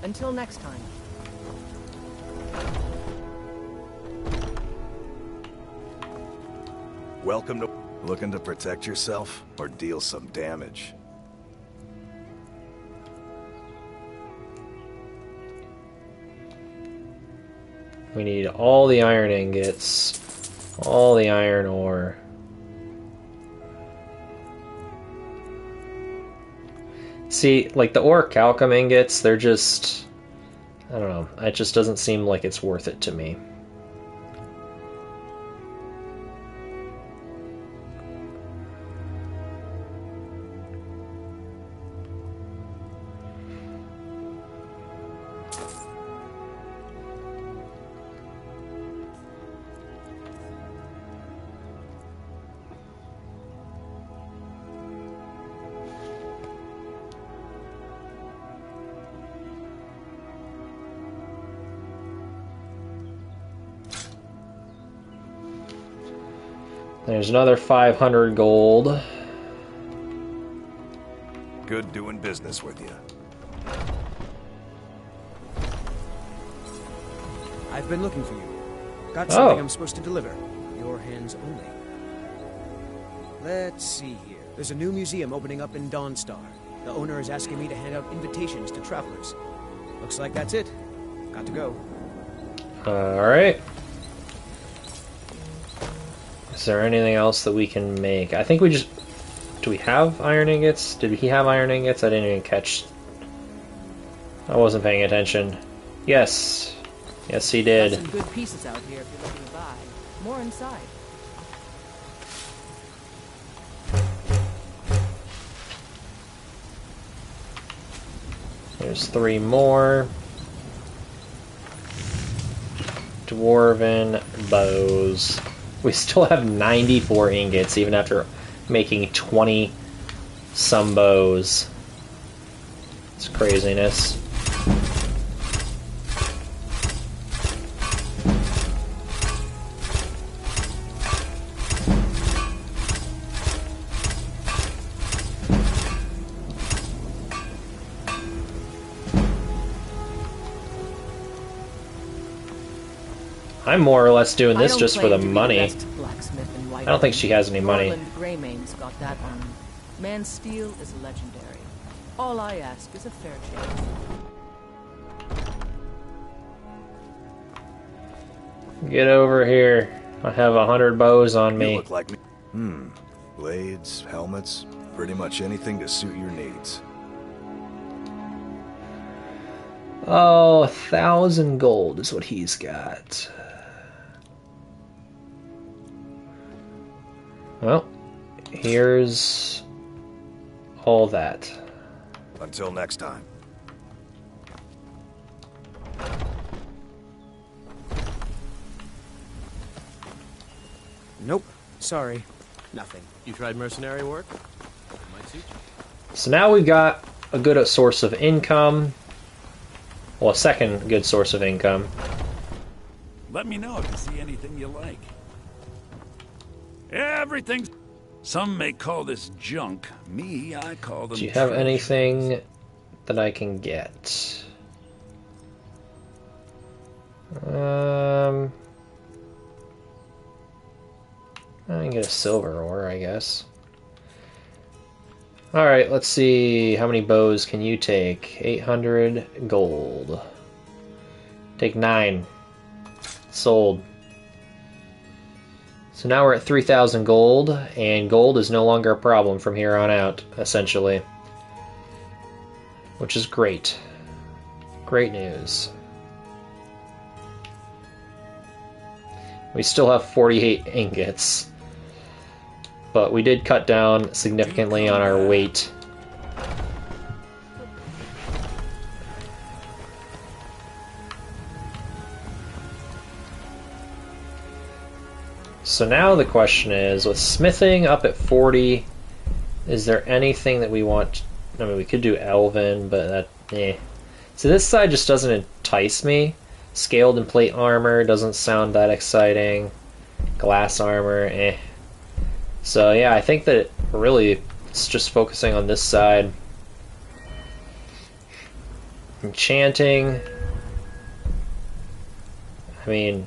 Until next time. Welcome to... Looking to protect yourself or deal some damage? We need all the iron ingots, all the iron ore. See, like the orichalcum ingots, they're just... I don't know, it just doesn't seem like it's worth it to me. There's another 500 gold. Good doing business with you. I've been looking for you. Got something Oh. I'm supposed to deliver. Your hands only. Let's see here. There's a new museum opening up in Dawnstar. The owner is asking me to hand out invitations to travelers. Looks like that's it. Got to go. Alright. Is there anything else that we can make? I think we just... Do we have iron ingots? Did he have iron ingots? I didn't even catch... I wasn't paying attention. Yes. Yes, he Got did. some good pieces out here if you're looking to buy. More inside. There's 3 more. Dwarven bows. We still have 94 ingots, even after making 20 some bows. It's craziness. I'm more or less doing this just for the money. Blacksmith in I don't think she has any money. Norland Greymane's got that on me. Man's steel is legendary. All I ask is a fair chance. Get over here. I have 100 bows on You me. look like me. Blades, helmets, pretty much anything to suit your needs. Oh, 1,000 gold is what he's got. Well, here's all that. Until next time. Nope. Sorry. Nothing. You tried mercenary work? It might suit you. So now we've got a good source of income. Well, a second good source of income. Let me know if you see anything you like. Everything. Some may call this junk. Me, I call them. Do you have treasure. anything that I can get? I can get a silver ore, I guess. Alright, let's see. How many bows can you take? 800 gold. Take 9. Sold. So now we're at 3,000 gold, and gold is no longer a problem from here on out, essentially. Which is great. Great news. We still have 48 ingots. But we did cut down significantly on our weight. So now the question is, with smithing up at 40, is there anything that we want? I mean, we could do Elven, but that, eh. So this side just doesn't entice me. Scaled and plate armor doesn't sound that exciting. Glass armor, eh. So yeah, I think that really it's just focusing on this side. Enchanting. I mean,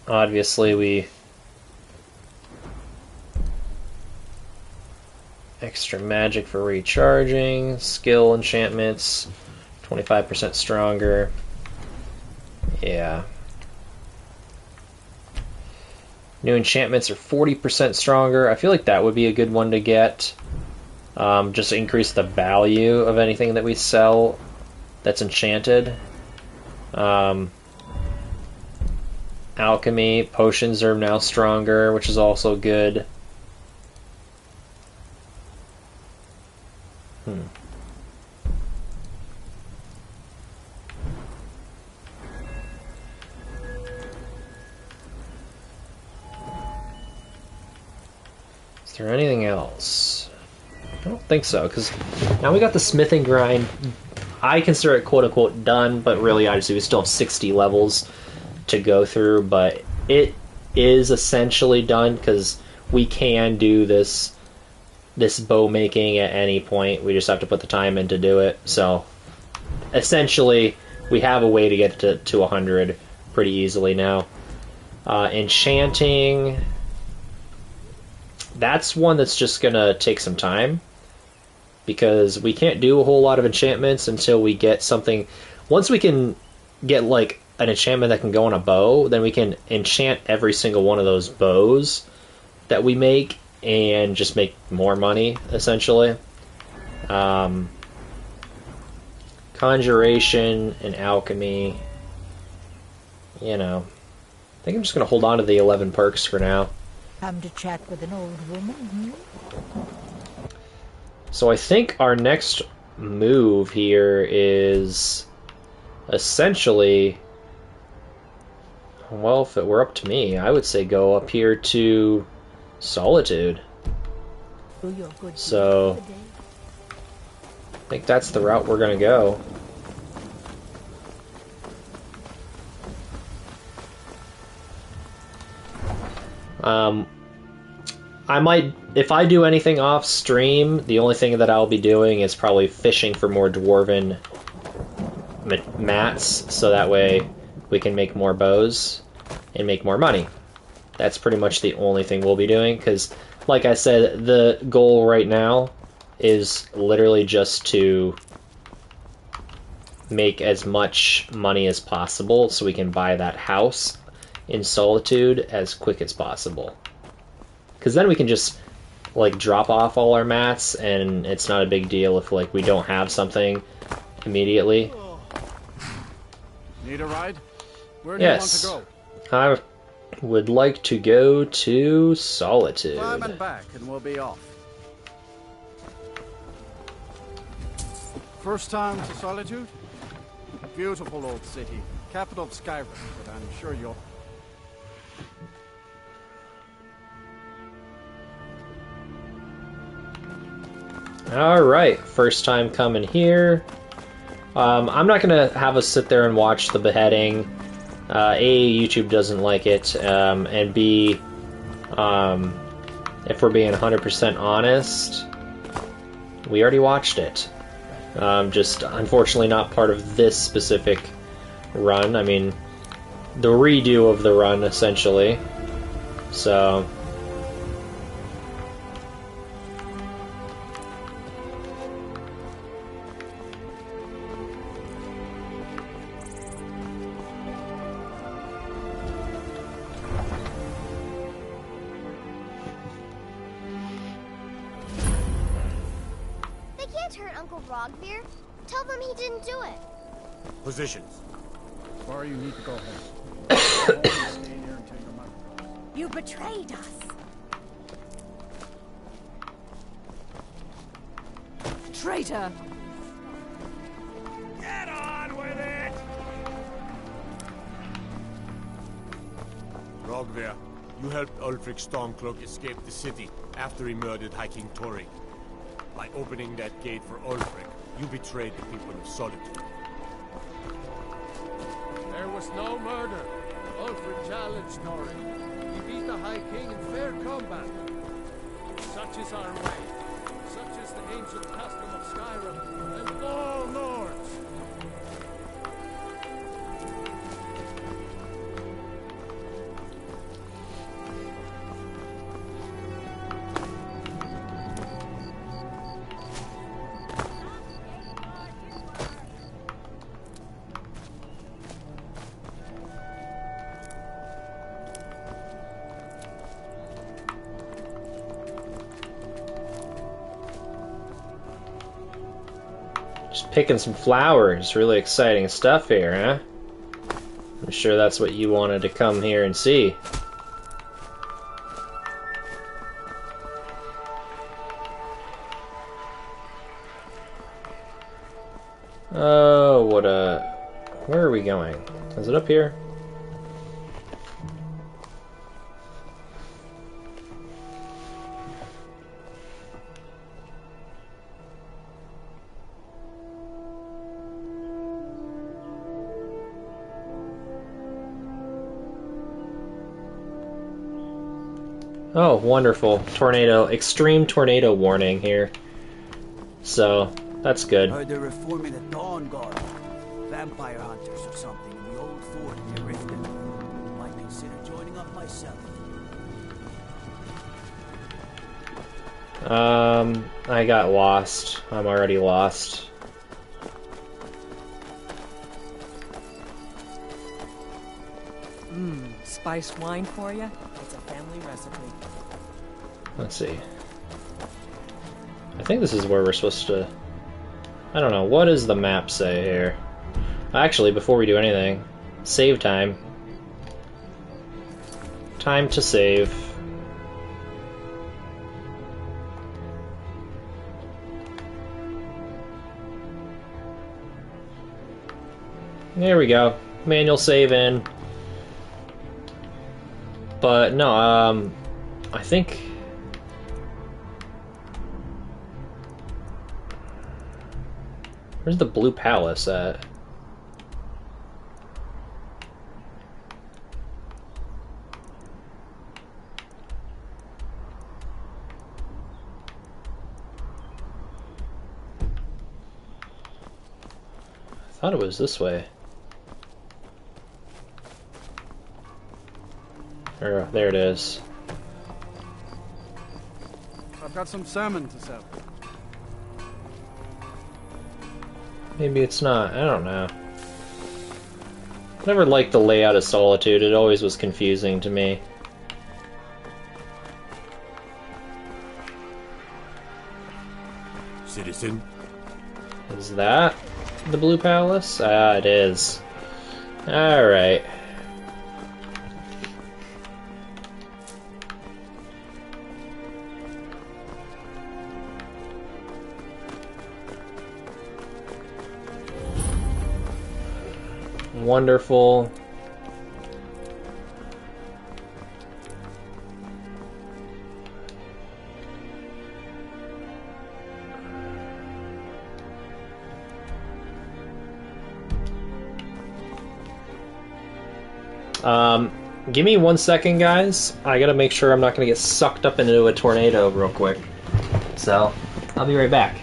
obviously we extra magic for recharging, skill enchantments, 25% stronger. Yeah. New enchantments are 40% stronger. I feel like that would be a good one to get. Just to increase the value of anything that we sell that's enchanted. Alchemy, potions are now stronger, which is also good. Is there anything else? I don't think so, because now we got the smithing grind. I consider it quote-unquote done, but really, obviously, we still have 60 levels to go through, but it is essentially done, because we can do this bow making at any point. We just have to put the time in to do it. So, essentially, we have a way to get to 100 pretty easily now. Enchanting... That's one that's just gonna take some time, because we can't do a whole lot of enchantments until we get something. Once we can get like an enchantment that can go on a bow, then we can enchant every single one of those bows that we make and just make more money, essentially. Conjuration and alchemy, you know. I think I'm just gonna hold on to the 11 perks for now. Come to chat with an old woman, hmm? So I think our next move here is essentially, well, if it were up to me, I would say go up here to Solitude. So I think that's the route we're gonna go. I might, if I do anything off stream, the only thing that I'll be doing is probably fishing for more dwarven mats, so that way we can make more bows and make more money. That's pretty much the only thing we'll be doing, because, like I said, the goal right now is literally just to make as much money as possible so we can buy that house in Solitude as quick as possible. Because then we can just, like, drop off all our mats, and it's not a big deal if, like, we don't have something immediately. Need a ride? Where do you want to go? I would like to go to Solitude. Climb and back, and we'll be off. First time to Solitude? Beautiful old city, capital of Skyrim, but I'm sure you'll... Alright, first time coming here. I'm not gonna have us sit there and watch the beheading. A, YouTube doesn't like it, and B, if we're being 100% honest, we already watched it. Just unfortunately not part of this specific run. I mean, the redo of the run, essentially. So... Tell them he didn't do it. Positions. Far you need to go home. Stay here until your mother. You betrayed us. Traitor! Get on with it! Rogver, you helped Ulfric Stormcloak escape the city after he murdered High King Torrik. By opening that gate for Ulfric, you betrayed the people of Solitude. There was no murder. Ulfric challenged Torrik. He beat the High King in fair combat. Such is our way. Such is the ancient custom of Skyrim and all Nords. Just picking some flowers. Really exciting stuff here, huh? I'm sure that's what you wanted to come here and see. Oh, what a... Where are we going? Is it up here? Oh, wonderful. Tornado. Extreme tornado warning here. So, that's good. Heard they're reforming the Dawn Guard. Vampire hunters or something in the old fort near Riften. Might consider joining up myself. I got lost. I'm already lost. Spiced wine for you? It's a family recipe. Let's see. I think this is where we're supposed to... I don't know, what does the map say here? Actually, before we do anything, save time. Time to save. There we go. Manual save in. But no, I think... Where's the Blue Palace at? I thought it was this way. There it is. I've got some salmon to sell. Maybe it's not. I don't know. Never liked the layout of Solitude. It always was confusing to me. Citizen? Is that the Blue Palace? Ah, it is. Alright. Wonderful. Give me 1 second, guys. I gotta make sure I'm not gonna get sucked up into a tornado real quick. So, I'll be right back.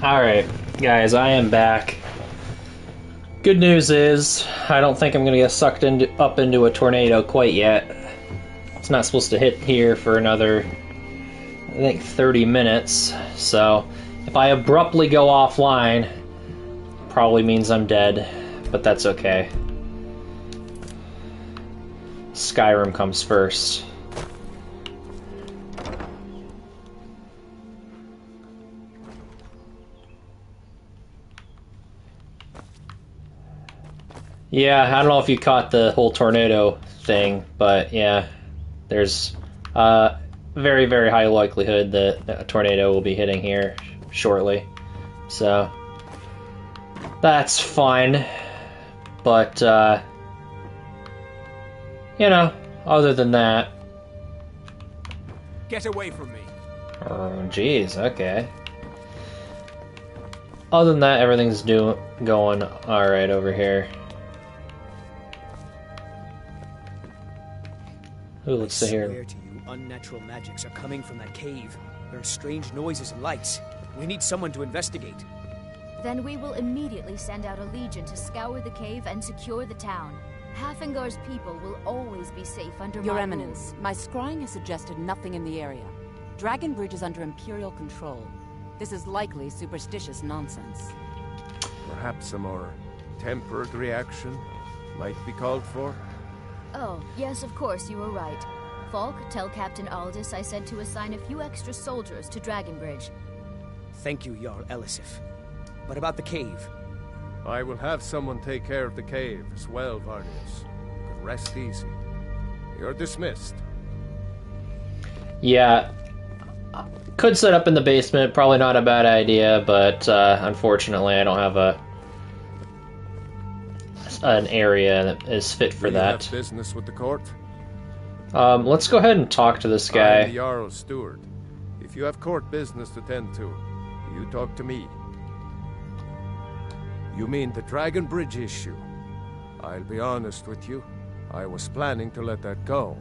Alright, guys, I am back. Good news is, I don't think I'm gonna get sucked up into a tornado quite yet. It's not supposed to hit here for another, I think, 30 minutes. So if I abruptly go offline, probably means I'm dead, but that's okay. Skyrim comes first. Yeah, I don't know if you caught the whole tornado thing, but yeah, there's a very, very high likelihood that a tornado will be hitting here shortly. So that's fine. But, you know, other than that... Get away from me! Oh, jeez, okay. Other than that, everything's going alright over here. Ooh, let's see here. I swear to you, unnatural magics are coming from that cave. There are strange noises and lights. We need someone to investigate. Then we will immediately send out a legion to scour the cave and secure the town. Hafengar's people will always be safe under Your my Eminence, my scrying has suggested nothing in the area. Dragon Bridge is under Imperial control. This is likely superstitious nonsense. Perhaps a more tempered reaction might be called for? Oh, yes, of course, you were right. Falk, tell Captain Aldous I said to assign a few extra soldiers to Dragonbridge. Thank you, Jarl Elisif. What about the cave? I will have someone take care of the cave as well, Varnius. You can rest easy. You're dismissed. Yeah. Could set up in the basement, probably not a bad idea, but unfortunately I don't have an area that is fit for that. Have business with the court? Let's go ahead and talk to this guy. I'm the Jarl's steward. If you have court business to tend to, you talk to me. You mean the Dragon Bridge issue? I'll be honest with you. I was planning to let that go.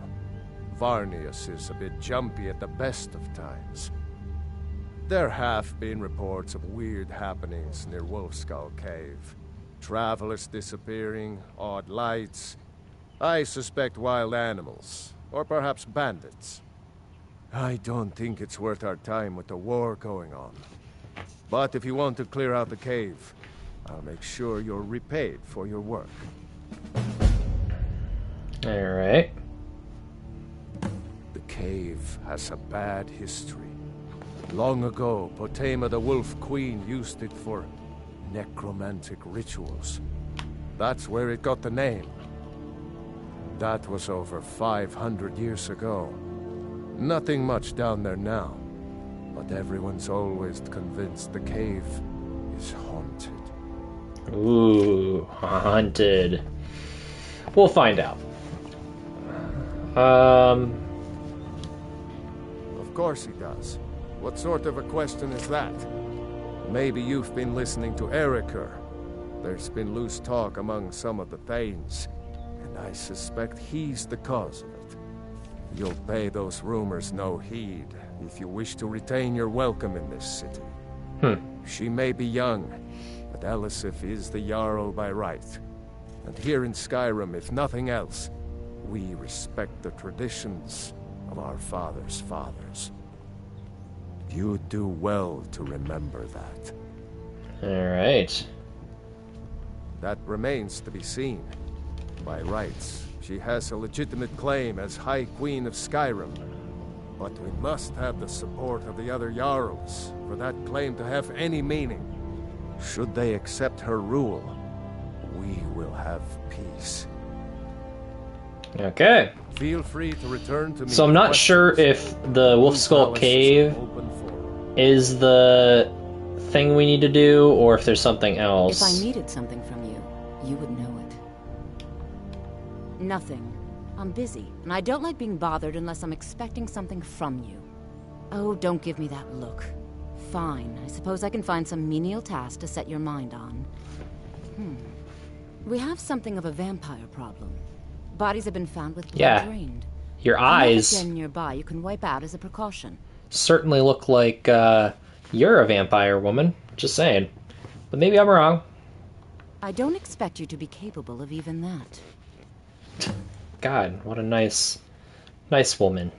Varnius is a bit jumpy at the best of times. There have been reports of weird happenings near Wolfskull Cave. Travelers disappearing, odd lights. I suspect wild animals, or perhaps bandits. I don't think it's worth our time with the war going on. But if you want to clear out the cave, I'll make sure you're repaid for your work. Alright. The cave has a bad history. Long ago, Potema the Wolf Queen used it for necromantic rituals. That's where it got the name. That was over 500 years ago. Nothing much down there now, but everyone's always convinced the cave is haunted. Ooh, haunted. We'll find out. Of course he does. What sort of a question is that? Maybe you've been listening to Eriker. There's been loose talk among some of the Thanes, and I suspect he's the cause of it. You'll pay those rumors no heed if you wish to retain your welcome in this city. She may be young, but Elisif is the Jarl by right. And here in Skyrim, if nothing else, we respect the traditions of our fathers' fathers. You'd do well to remember that. Alright. That remains to be seen. By rights, she has a legitimate claim as High Queen of Skyrim. But we must have the support of the other Jarls for that claim to have any meaning. Should they accept her rule, we will have peace. Okay. Feel free to return to me. So I'm not sure if the Wolfskull Cave is the thing we need to do, or if there's something else. If I needed something from you, you would know it. Nothing. I'm busy, and I don't like being bothered unless I'm expecting something from you. Oh, don't give me that look. Fine, I suppose I can find some menial task to set your mind on. We have something of a vampire problem. Bodies have been found with blood drained. Your eyes den nearby you can wipe out as a precaution. certainly look like you're a vampire woman. Just saying. But maybe I'm wrong. I don't expect you to be capable of even that. God, what a nice Nice woman.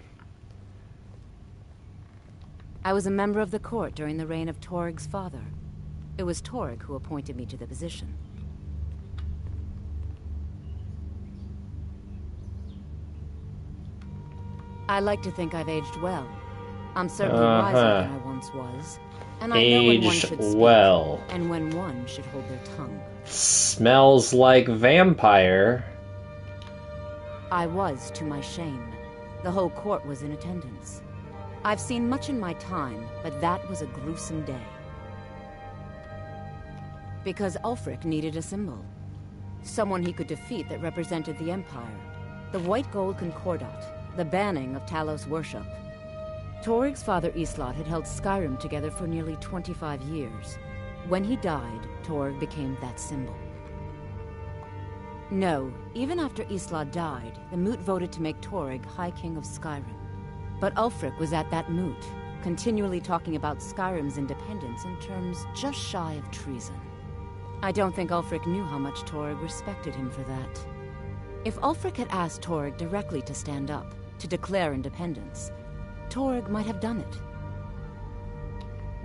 I was a member of the court during the reign of Torig's father. It was Torig who appointed me to the position. I like to think I've aged well. I'm certainly wiser than I once was. And I know when one should speak, well. and when one should hold their tongue. Smells like vampire. I was, to my shame. The whole court was in attendance. I've seen much in my time, but that was a gruesome day. Because Ulfric needed a symbol. Someone he could defeat that represented the Empire. The White Gold Concordat, the banning of Talos worship. Torig's father Islot had held Skyrim together for nearly 25 years. When he died, Torig became that symbol. No, even after Islot died, the Moot voted to make Torig High King of Skyrim. But Ulfric was at that Moot, continually talking about Skyrim's independence in terms just shy of treason. I don't think Ulfric knew how much Torig respected him for that. If Ulfric had asked Torig directly to stand up, to declare independence, Torig might have done it.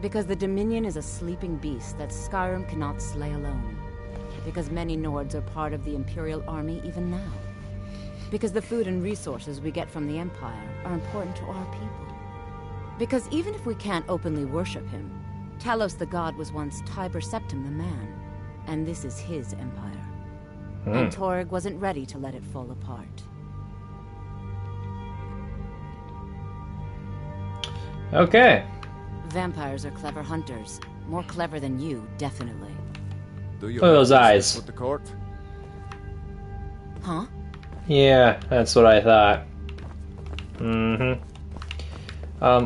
Because the Dominion is a sleeping beast that Skyrim cannot slay alone. Because many Nords are part of the Imperial Army even now. Because the food and resources we get from the Empire are important to our people. Because even if we can't openly worship him, Talos the God was once Tiber Septim the man, and this is his empire. And Torig wasn't ready to let it fall apart. Okay. Vampires are clever hunters. More clever than you, definitely. Do you Look at those eyes. With the court? Huh? Yeah, that's what I thought.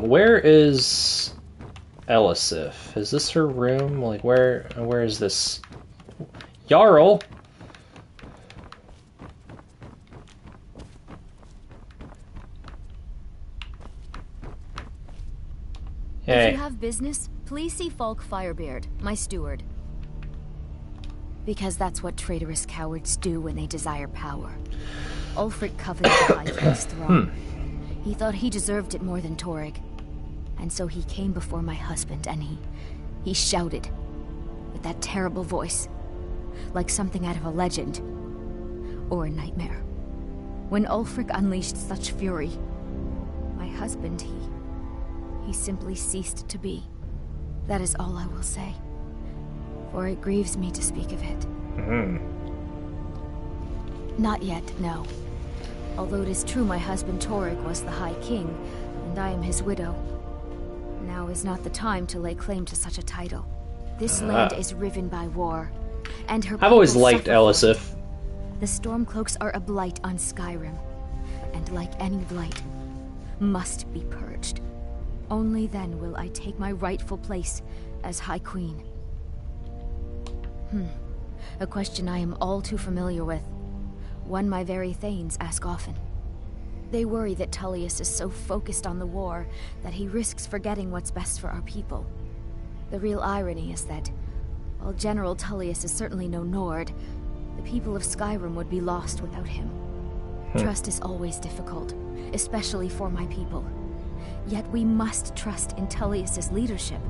Where is Elisif? Is this her room? Like, where is this? Jarl! Hey. If you have business, please see Falk Firebeard, my steward. Because that's what traitorous cowards do when they desire power. Ulfric coveted the High King's throne. He thought he deserved it more than Torig. And so he came before my husband and he shouted with that terrible voice, like something out of a legend or a nightmare. When Ulfric unleashed such fury, my husband, he simply ceased to be. That is all I will say, for it grieves me to speak of it. Not yet, no. Although it is true my husband Torig was the High King, and I am his widow. Now is not the time to lay claim to such a title. This land is riven by war, and her I've always people liked suffer Elisif. for it. The Stormcloaks are a blight on Skyrim, and like any blight, must be purged. Only then will I take my rightful place as High Queen. A question I am all too familiar with. One my very Thanes ask often. They worry that Tullius is so focused on the war that he risks forgetting what's best for our people. The real irony is that, while General Tullius is certainly no Nord, the people of Skyrim would be lost without him. Trust is always difficult, especially for my people. Yet we must trust in Tullius's leadership.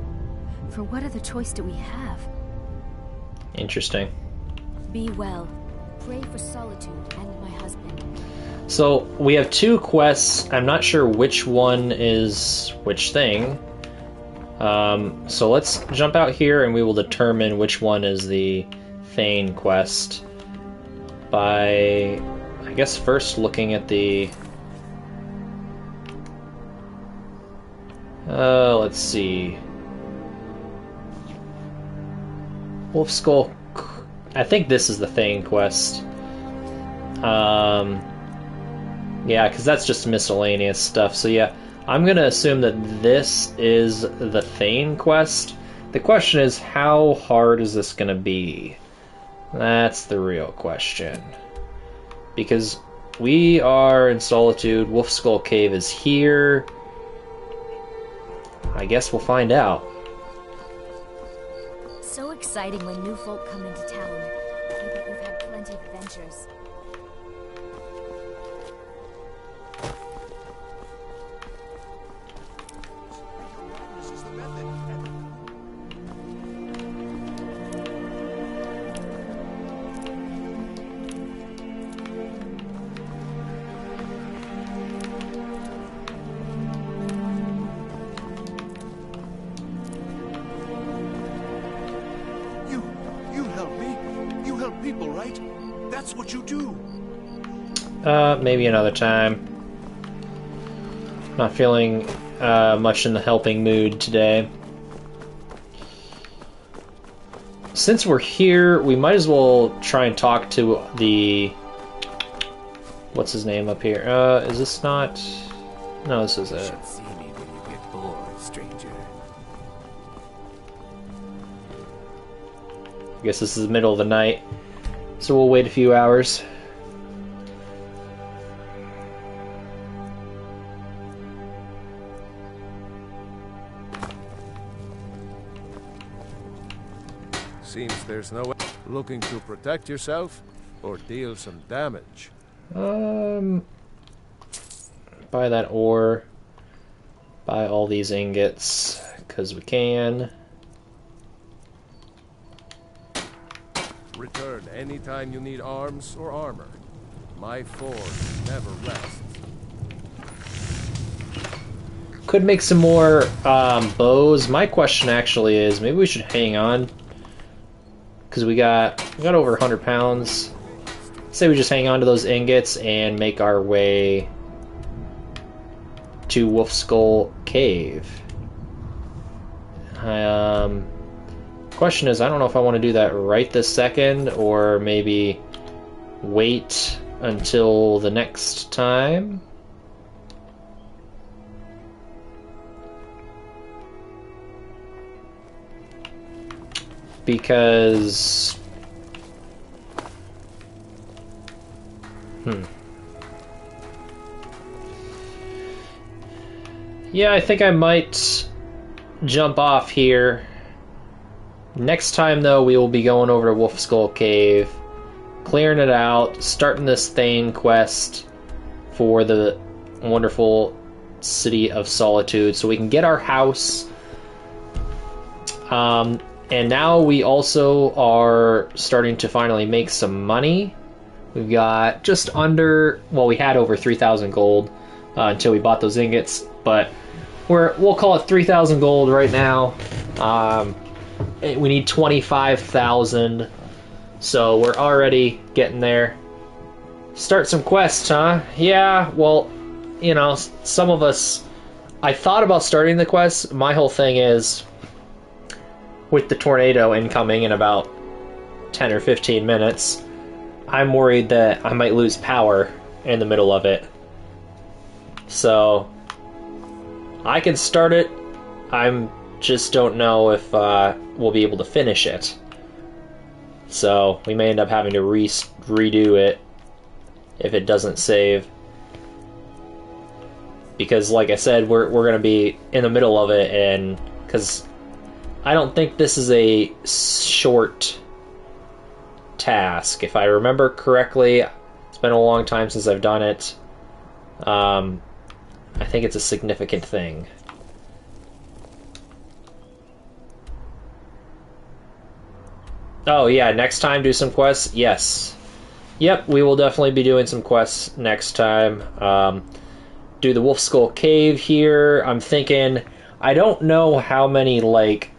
For what other choice do we have? Interesting. Be well. Pray for Solitude and my husband. So, we have two quests. I'm not sure which one is which thing. So let's jump out here and we will determine which one is the Thane quest by, I guess, first looking at the... let's see. Wolf Skull. I think this is the Thane quest. Yeah, because that's just miscellaneous stuff. So yeah, I'm gonna assume that this is the Thane quest. The question is, how hard is this gonna be? That's the real question. Because we are in Solitude, Wolf Skull Cave is here. I guess we'll find out. So exciting when new folk come into town. I bet we've had plenty of adventures. all right? That's what you do. Maybe another time. Not feeling much in the helping mood today. Since we're here, we might as well try and talk to the... What's his name up here? Is this not... No, this is it. You should see me when you get bored, stranger. I guess this is the middle of the night, so we'll wait a few hours. Seems there's no way. Looking to protect yourself or deal some damage? Buy that ore. Buy all these ingots, because we can. Return anytime you need arms or armor. My forge never rests. Could make some more bows. My question actually is, maybe we should hang on, because we got over 100 pounds. Say we just hang on to those ingots and make our way to Wolf Skull Cave. Question is, I don't know if I want to do that right this second, or maybe wait until the next time. Because... Yeah, I think I might jump off here. Next time, though, we will be going over to Wolf Skull Cave, clearing it out, starting this Thane quest for the wonderful City of Solitude, so we can get our house. And now we also are starting to finally make some money. We've got just under, well, we had over 3,000 gold until we bought those ingots, but we'll call it 3,000 gold right now. We need 25,000, so we're already getting there. Start some quests, huh? Yeah, well, you know, some of us... I thought about starting the quests. My whole thing is, with the tornado incoming in about 10 or 15 minutes, I'm worried that I might lose power in the middle of it. So, I can start it. I'm just don't know if we'll be able to finish it. So, we may end up having to redo it if it doesn't save. Because, like I said, we're going to be in the middle of it, and because I don't think this is a short task. If I remember correctly, it's been a long time since I've done it. I think it's a significant thing. Oh yeah, next time do some quests? Yes. Yep, we will definitely be doing some quests next time. Do the Wolf Skull Cave here. I'm thinking, I don't know how many, like...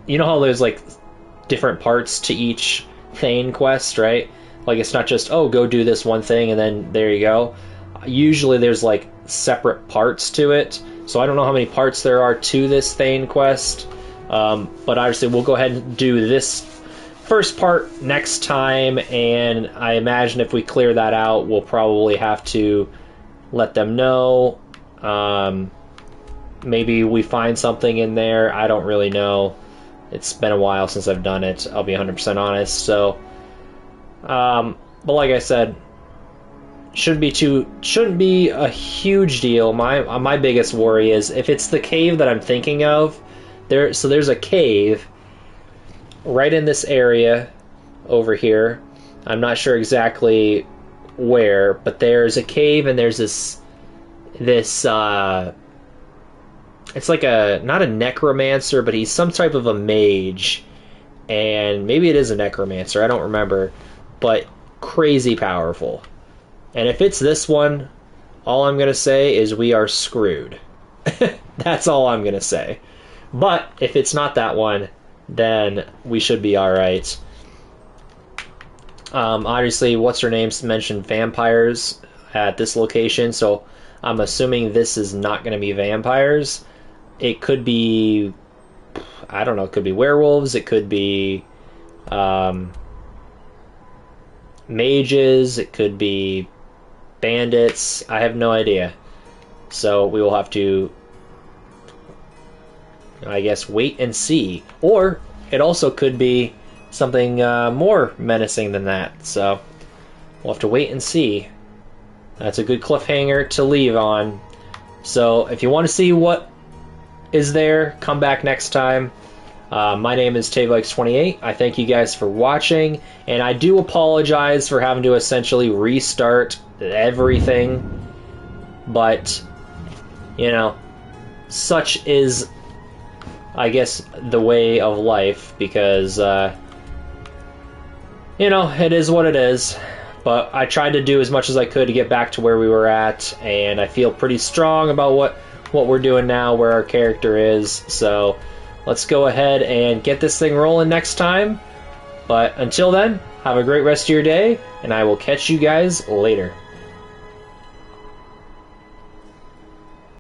You know how there's, like, different parts to each Thane quest, right? Like, it's not just, oh, go do this one thing and then there you go. Usually there's, like, separate parts to it. So I don't know how many parts there are to this Thane quest. But obviously we'll go ahead and do this first part next time, and I imagine if we clear that out, we'll probably have to let them know. Maybe we find something in there. I don't really know. It's been a while since I've done it. I'll be 100% honest. So, but like I said, shouldn't be a huge deal. My biggest worry is if it's the cave that I'm thinking of. So there's a cave right in this area over here. I'm not sure exactly where, but there's a cave and there's this it's like not a necromancer, but he's some type of a mage, and maybe it is a necromancer, I don't remember, but crazy powerful. And if it's this one, all I'm gonna say is we are screwed. That's all I'm gonna say. But if it's not that one, then we should be alright. Obviously, what's her name mentioned vampires at this location, so I'm assuming this is not going to be vampires. It could be, I don't know, it could be werewolves, it could be mages, it could be bandits. I have no idea. So we will have to, I guess, wait and see. Or it also could be something more menacing than that. So we'll have to wait and see. That's a good cliffhanger to leave on. So if you want to see what is there, come back next time. My name is TaveLikes28. I thank you guys for watching, and I do apologize for having to essentially restart everything, but, you know, such is, I guess, the way of life, because, you know, it is what it is. But I tried to do as much as I could to get back to where we were at, and I feel pretty strong about what we're doing now, where our character is, so let's go ahead and get this thing rolling next time. But until then, have a great rest of your day, and I will catch you guys later.